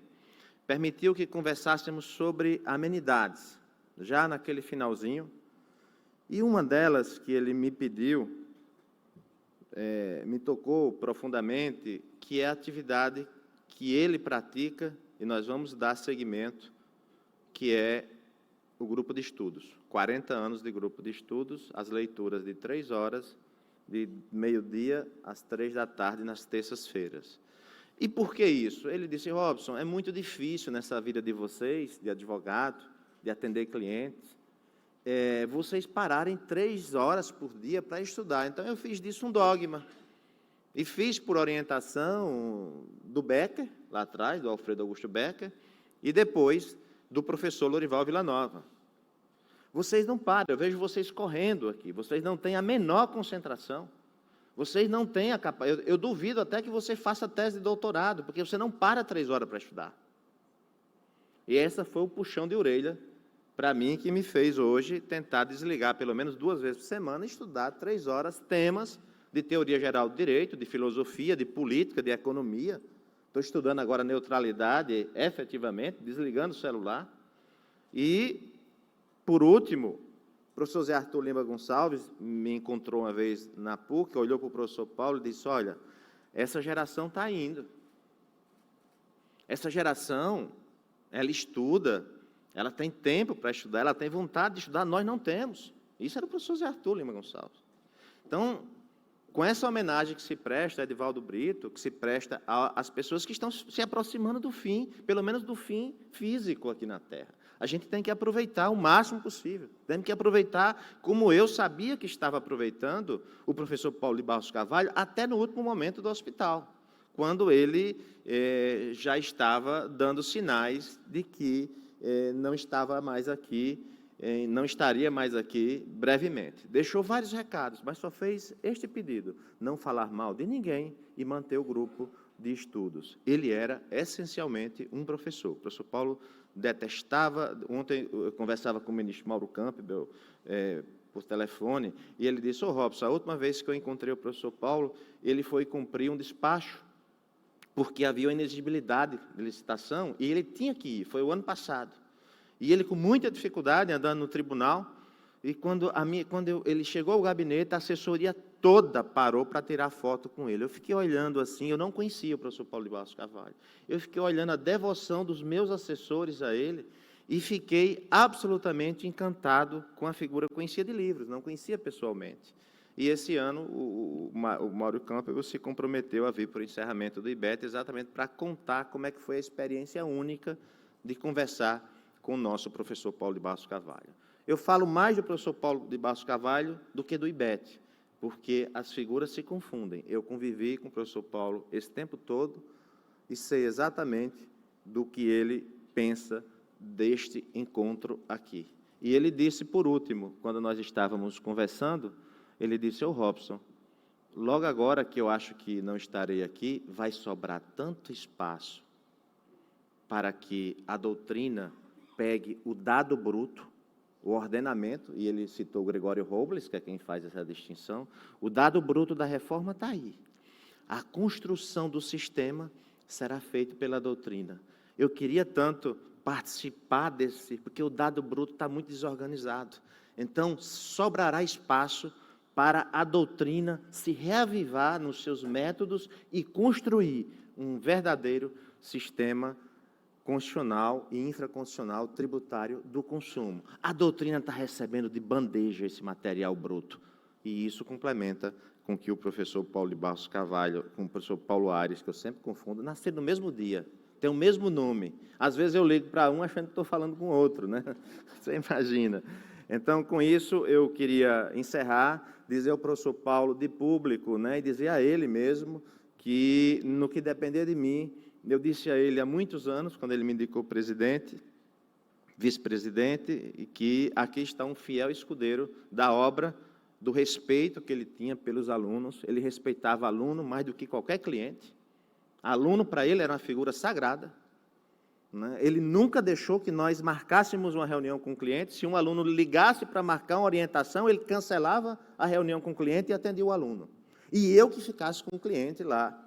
H: Permitiu que conversássemos sobre amenidades, já naquele finalzinho. E uma delas que ele me pediu, me tocou profundamente, que é a atividade que ele pratica, e nós vamos dar seguimento, que é o grupo de estudos. 40 anos de grupo de estudos, as leituras de 3 horas, de meio-dia às 3 da tarde, nas terças-feiras. E por que isso? Ele disse: Robson, é muito difícil nessa vida de vocês, de advogado, de atender clientes, vocês pararem 3 horas por dia para estudar. Então, eu fiz disso um dogma. E fiz por orientação do Becker, lá atrás, do Alfredo Augusto Becker, e depois do professor Lorival Villanova. Vocês não param, eu vejo vocês correndo aqui, vocês não têm a menor concentração, vocês não têm a capacidade. Eu duvido até que você faça tese de doutorado, porque você não para 3 horas para estudar. E essa foi o puxão de orelha para mim, que me fez hoje tentar desligar pelo menos 2 vezes por semana e estudar 3 horas temas de teoria geral do direito, de filosofia, de política, de economia. Estou estudando agora neutralidade, efetivamente, desligando o celular. E, por último, o professor Zé Arthur Lima Gonçalves me encontrou uma vez na PUC, olhou para o professor Paulo e disse: olha, essa geração está indo. Essa geração, ela estuda, ela tem tempo para estudar, ela tem vontade de estudar, nós não temos. Isso era o professor Zé Arthur Lima Gonçalves. Então, com essa homenagem que se presta a Edivaldo Brito, que se presta às pessoas que estão se aproximando do fim, pelo menos do fim físico aqui na Terra. A gente tem que aproveitar o máximo possível. Temos que aproveitar, como eu sabia que estava aproveitando, o professor Paulo de Barros Carvalho, até no último momento do hospital, quando ele já estava dando sinais de que não estava mais aqui, não estaria mais aqui brevemente. Deixou vários recados, mas só fez este pedido: não falar mal de ninguém e manter o grupo de estudos. Ele era essencialmente um professor. O professor Paulo detestava. Ontem eu conversava com o ministro Mauro Campbell por telefone, e ele disse: Robson, a última vez que eu encontrei o professor Paulo, ele foi cumprir um despacho, porque havia uma inexigibilidade de licitação, e ele tinha que ir, foi o ano passado. E ele, com muita dificuldade, andando no tribunal, e quando ele chegou ao gabinete, a assessoria toda parou para tirar foto com ele. Eu fiquei olhando assim, eu não conhecia o professor Paulo de Barros Carvalho, eu fiquei olhando a devoção dos meus assessores a ele, e fiquei absolutamente encantado com a figura. Conhecia de livros, não conhecia pessoalmente. E esse ano o Mauro Campbell se comprometeu a vir para o encerramento do IBET exatamente para contar como é que foi a experiência única de conversar com o nosso professor Paulo de Barros Carvalho. Eu falo mais do professor Paulo de Barros Carvalho do que do IBET, porque as figuras se confundem. Eu convivi com o professor Paulo esse tempo todo e sei exatamente do que ele pensa deste encontro aqui. E ele disse, por último, quando nós estávamos conversando, ele disse: "Ô Robson, logo agora que eu acho que não estarei aqui, vai sobrar tanto espaço para que a doutrina pegue o dado bruto, o ordenamento", e ele citou Gregório Robles, que é quem faz essa distinção, o dado bruto da reforma está aí. A construção do sistema será feita pela doutrina. Eu queria tanto participar desse, porque o dado bruto está muito desorganizado. Então, sobrará espaço para a doutrina se reavivar nos seus métodos e construir um verdadeiro sistema constitucional e infraconstitucional tributário do consumo. A doutrina está recebendo de bandeja esse material bruto, e isso complementa com que o professor Paulo de Barros Carvalho, com o professor Paulo Aires, que eu sempre confundo, nasceram no mesmo dia, tem o mesmo nome. Às vezes eu ligo para um achando que estou falando com outro, né? Você imagina. Então, com isso, eu queria encerrar, dizer ao professor Paulo de público, né, e dizer a ele mesmo que, no que depender de mim, eu disse a ele há muitos anos, quando ele me indicou presidente, vice-presidente, e que aqui está um fiel escudeiro da obra, do respeito que ele tinha pelos alunos. Ele respeitava aluno mais do que qualquer cliente. Aluno, para ele, era uma figura sagrada. Ele nunca deixou que nós marcássemos uma reunião com o cliente. Se um aluno ligasse para marcar uma orientação, ele cancelava a reunião com o cliente e atendia o aluno. E eu que ficasse com o cliente lá,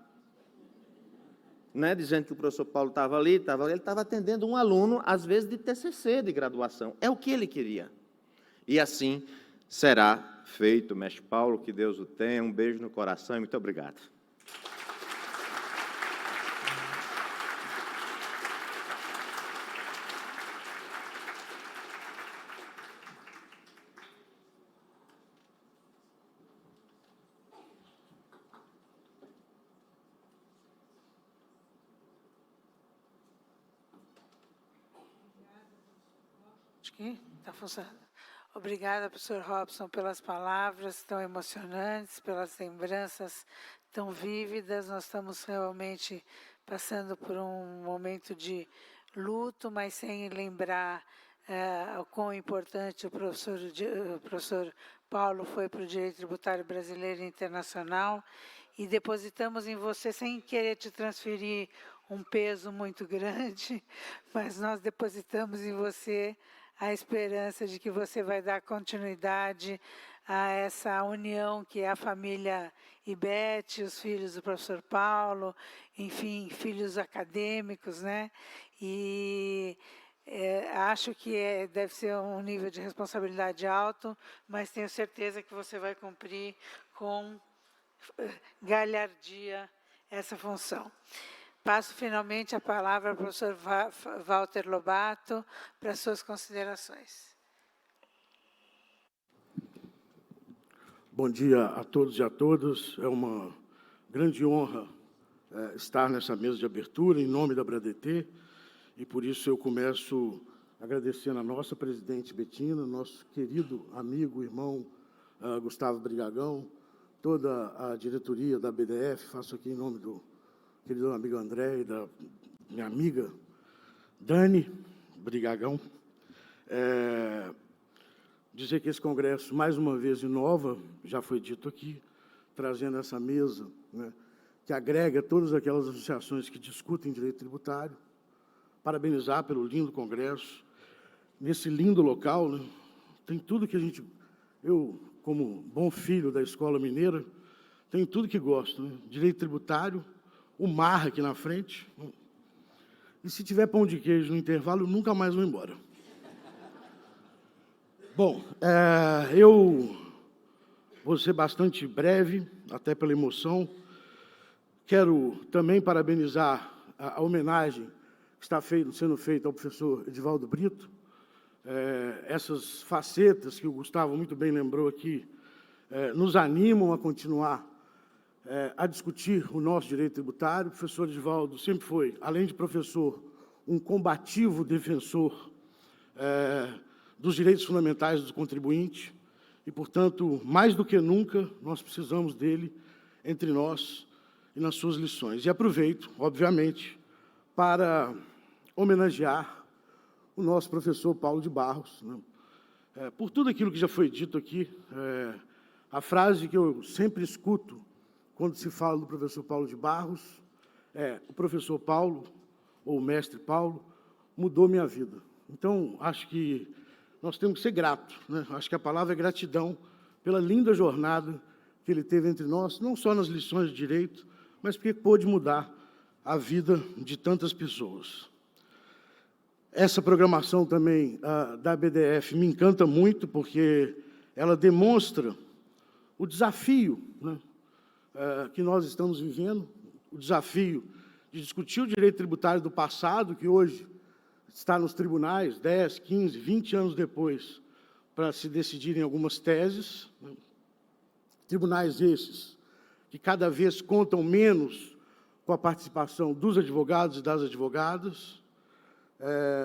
H: dizendo que o professor Paulo estava ali, ele estava atendendo um aluno, às vezes de TCC, de graduação. É o que ele queria. E assim será feito, mestre Paulo, que Deus o tenha. Um beijo no coração e muito obrigado.
A: Está funcionando. Obrigada, professor Robson, pelas palavras tão emocionantes, pelas lembranças tão vívidas. Nós estamos realmente passando por um momento de luto, mas sem lembrar o quão importante o professor Paulo foi para o direito tributário brasileiro e internacional, e depositamos em você, sem querer te transferir um peso muito grande, mas nós depositamos em você a esperança de que você vai dar continuidade a essa união que é a família IBET, os filhos do professor Paulo, enfim, filhos acadêmicos, né? E acho que deve ser um nível de responsabilidade alto, mas tenho certeza que você vai cumprir com galhardia essa função. Passo finalmente a palavra ao professor Walter Lobato para suas considerações.
I: Bom dia a todos e a todas. É uma grande honra estar nessa mesa de abertura em nome da BRADET, e por isso eu começo agradecendo a nossa presidente Betina, nosso querido amigo, irmão Gustavo Brigagão, toda a diretoria da BDF. Faço aqui em nome do querido amigo André e da minha amiga Dani Brigagão, dizer que esse congresso, mais uma vez, inova, já foi dito aqui, trazendo essa mesa, que agrega todas aquelas associações que discutem direito tributário, parabenizar pelo lindo congresso, nesse lindo local, tem tudo que eu, como bom filho da escola mineira, tenho tudo que gosto, direito tributário, o mar aqui na frente, e se tiver pão de queijo no intervalo, eu nunca mais vou embora. Bom, eu vou ser bastante breve, até pela emoção. Quero também parabenizar a homenagem que está sendo feito ao professor Edivaldo Brito, essas facetas que o Gustavo muito bem lembrou aqui, nos animam a continuar a discutir o nosso direito tributário. O professor Edivaldo sempre foi, além de professor, um combativo defensor dos direitos fundamentais do contribuinte e, portanto, mais do que nunca, nós precisamos dele entre nós e nas suas lições. E aproveito, obviamente, para homenagear o nosso professor Paulo de Barros, né? Por tudo aquilo que já foi dito aqui, a frase que eu sempre escuto quando se fala do professor Paulo de Barros é: o professor Paulo, ou o mestre Paulo, mudou minha vida. Então, acho que nós temos que ser gratos, né? Acho que a palavra é gratidão pela linda jornada que ele teve entre nós, não só nas lições de direito, mas porque pôde mudar a vida de tantas pessoas. Essa programação também da BDF me encanta muito, porque ela demonstra o desafio, né, que nós estamos vivendo, o desafio de discutir o direito tributário do passado, que hoje está nos tribunais, 10, 15, 20 anos depois, para se decidirem algumas teses, né? Tribunais esses que cada vez contam menos com a participação dos advogados e das advogadas.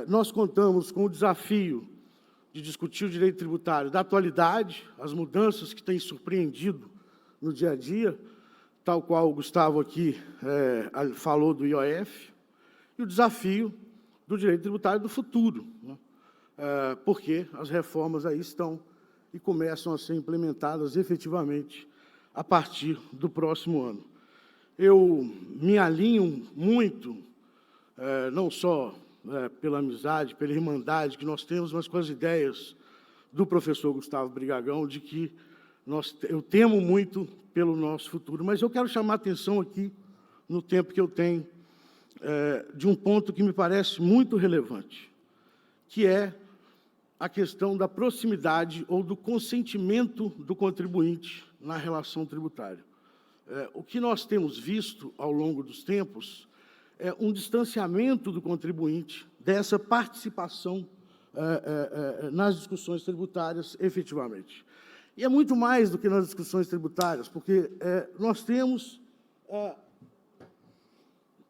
I: Nós contamos com o desafio de discutir o direito tributário da atualidade, as mudanças que têm surpreendido no dia a dia, tal qual o Gustavo aqui falou do IOF, e o desafio do direito tributário do futuro, né? Porque as reformas aí estão e começam a ser implementadas efetivamente a partir do próximo ano. Eu me alinho muito, não só pela amizade, pela irmandade que nós temos, mas com as ideias do professor Gustavo Brigagão, de que eu temo muito pelo nosso futuro. Mas eu quero chamar a atenção aqui, no tempo que eu tenho, de um ponto que me parece muito relevante, que é a questão da proximidade ou do consentimento do contribuinte na relação tributária. O que nós temos visto ao longo dos tempos é um distanciamento do contribuinte dessa participação nas discussões tributárias, efetivamente. E é muito mais do que nas discussões tributárias, porque nós temos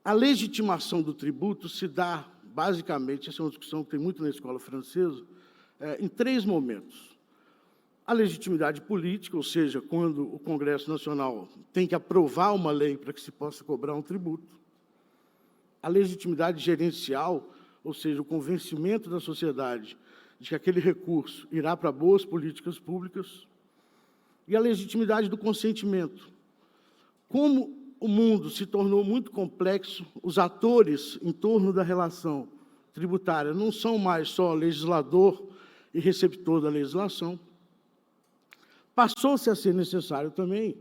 I: a legitimação do tributo se dá, basicamente, essa é uma discussão que tem muito na escola francesa, em 3 momentos. A legitimidade política, ou seja, quando o Congresso Nacional tem que aprovar uma lei para que se possa cobrar um tributo. A legitimidade gerencial, ou seja, o convencimento da sociedade de que aquele recurso irá para boas políticas públicas. E a legitimidade do consentimento. Como o mundo se tornou muito complexo, os atores em torno da relação tributária não são mais só legislador e receptor da legislação, passou-se a ser necessário também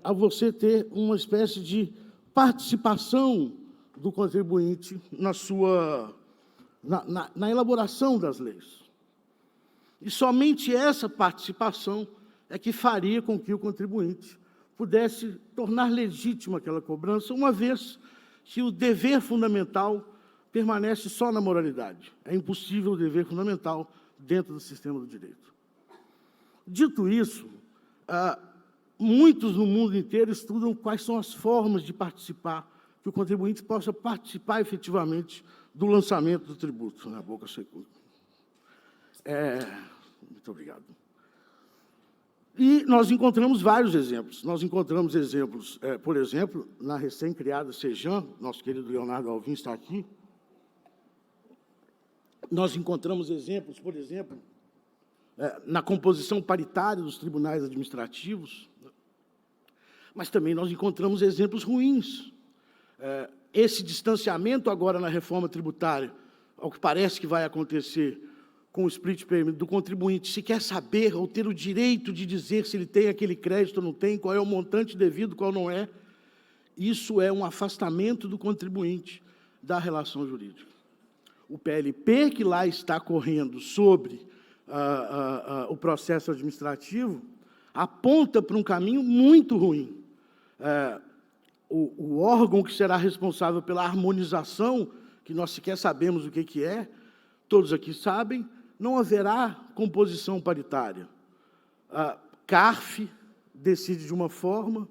I: a você ter uma espécie de participação do contribuinte na elaboração das leis. E somente essa participação é que faria com que o contribuinte pudesse tornar legítima aquela cobrança, uma vez que o dever fundamental permanece só na moralidade. É impossível o dever fundamental dentro do sistema do direito. Dito isso, muitos no mundo inteiro estudam quais são as formas de participar, que o contribuinte possa participar efetivamente do lançamento do tributo. Na boca secou. Muito obrigado. E nós encontramos vários exemplos. Nós encontramos exemplos, por exemplo, na recém-criada Sejam, nosso querido Leonardo Alvim está aqui. Nós encontramos exemplos, por exemplo, na composição paritária dos tribunais administrativos, mas também nós encontramos exemplos ruins. Esse distanciamento agora na reforma tributária, ao que parece que vai acontecer com o split payment do contribuinte, se quer saber ou ter o direito de dizer se ele tem aquele crédito ou não tem, qual é o montante devido, qual não é, isso é um afastamento do contribuinte da relação jurídica. O PLP que lá está correndo sobre o processo administrativo aponta para um caminho muito ruim. O órgão que será responsável pela harmonização que nós sequer sabemos o que é, todos aqui sabem, não haverá composição paritária. A CARF decide de uma forma,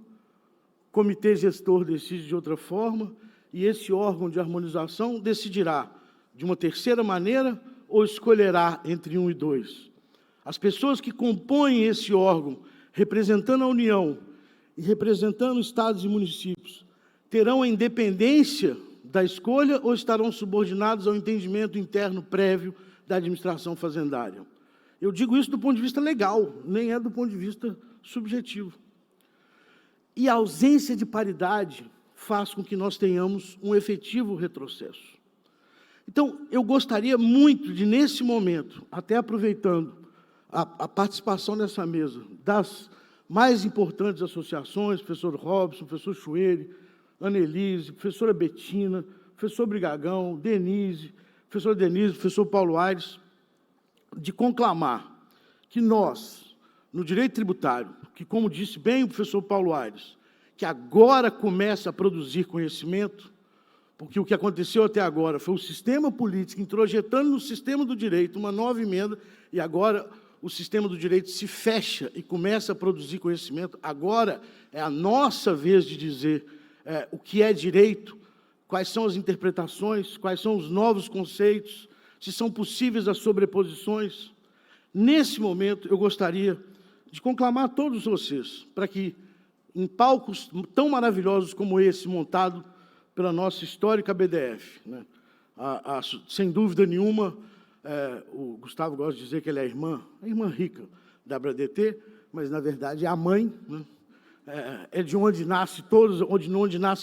I: comitê gestor decide de outra forma, e esse órgão de harmonização decidirá de uma terceira maneira ou escolherá entre 1 e 2. As pessoas que compõem esse órgão, representando a União e representando estados e municípios, terão a independência da escolha ou estarão subordinados ao entendimento interno prévio da administração fazendária? Eu digo isso do ponto de vista legal, nem é do ponto de vista subjetivo. E a ausência de paridade faz com que nós tenhamos um efetivo retrocesso. Então, eu gostaria muito de, nesse momento, até aproveitando a participação nessa mesa das mais importantes associações, professor Robson, professor Chueire, Annelise, professora Betina, professor Brigagão, professor Denise, professor Paulo Aires, de conclamar que nós, no direito tributário, que, como disse bem o professor Paulo Aires, que agora começa a produzir conhecimento, porque o que aconteceu até agora foi o sistema político introjetando no sistema do direito uma nova emenda, e agora o sistema do direito se fecha e começa a produzir conhecimento. Agora é a nossa vez de dizer o que é direito, quais são as interpretações, quais são os novos conceitos, se são possíveis as sobreposições. Nesse momento, eu gostaria de conclamar a todos vocês para que, em palcos tão maravilhosos como esse, montado pela nossa histórica BDF, né, sem dúvida nenhuma, o Gustavo gosta de dizer que ele é a irmã rica da ABRADT, mas, na verdade, é a mãe, né, é de onde nascem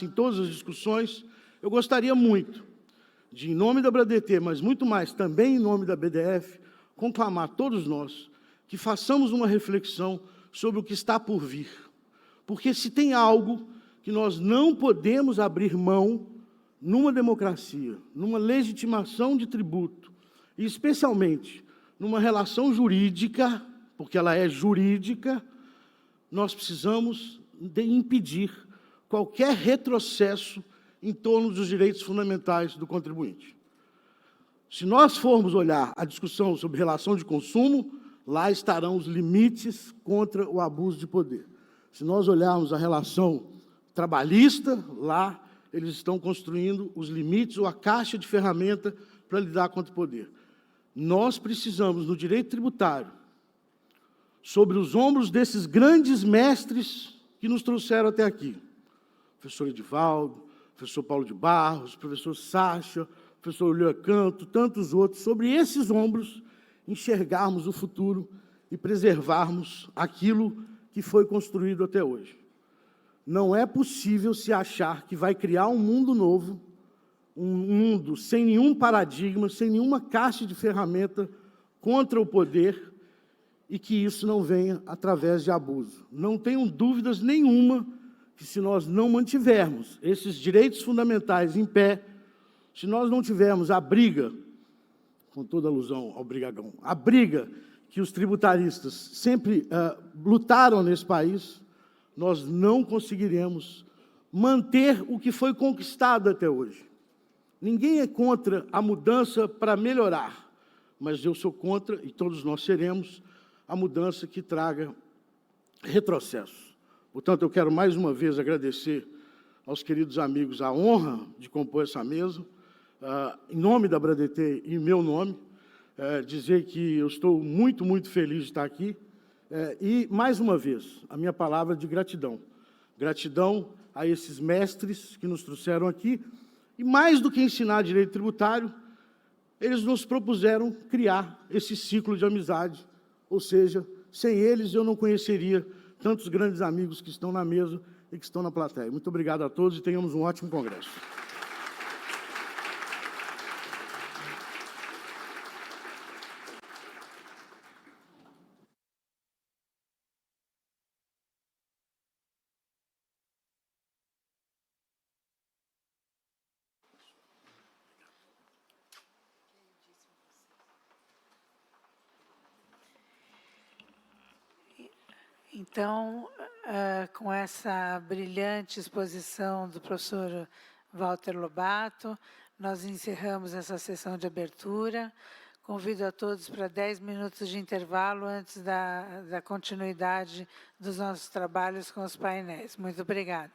I: todas as discussões. Eu gostaria muito de, em nome da ABRADT, mas muito mais também em nome da BDF, conclamar todos nós que façamos uma reflexão sobre o que está por vir. Porque se tem algo que nós não podemos abrir mão numa democracia, numa legitimação de tributo, e especialmente numa relação jurídica, porque ela é jurídica, nós precisamos de impedir qualquer retrocesso em torno dos direitos fundamentais do contribuinte. Se nós formos olhar a discussão sobre relação de consumo, lá estarão os limites contra o abuso de poder. Se nós olharmos a relação trabalhista, lá eles estão construindo os limites ou a caixa de ferramenta para lidar contra o poder. Nós precisamos, no direito tributário, sobre os ombros desses grandes mestres que nos trouxeram até aqui, professor Edivaldo, professor Paulo de Barros, professor Sacha, professor Ulloa Canto, tantos outros, sobre esses ombros, enxergarmos o futuro e preservarmos aquilo que foi construído até hoje. Não é possível se achar que vai criar um mundo novo, um mundo sem nenhum paradigma, sem nenhuma caixa de ferramenta contra o poder, e que isso não venha através de abuso. Não tenham dúvidas nenhuma que, se nós não mantivermos esses direitos fundamentais em pé, se nós não tivermos a briga, com toda alusão ao Brigagão, a briga que os tributaristas sempre lutaram nesse país, nós não conseguiremos manter o que foi conquistado até hoje. Ninguém é contra a mudança para melhorar, mas eu sou contra, e todos nós seremos, a mudança que traga retrocesso. Portanto, eu quero mais uma vez agradecer aos queridos amigos a honra de compor essa mesa, em nome da ABRADT e em meu nome, dizer que eu estou muito, muito feliz de estar aqui, e, mais uma vez, a minha palavra de gratidão. Gratidão a esses mestres que nos trouxeram aqui, e mais do que ensinar direito tributário, eles nos propuseram criar esse ciclo de amizade, ou seja, sem eles eu não conheceria tantos grandes amigos que estão na mesa e que estão na plateia. Muito obrigado a todos e tenhamos um ótimo congresso.
A: Então, com essa brilhante exposição do professor Walter Lobato, nós encerramos essa sessão de abertura. Convido a todos para 10 minutos de intervalo antes da continuidade dos nossos trabalhos com os painéis. Muito obrigada.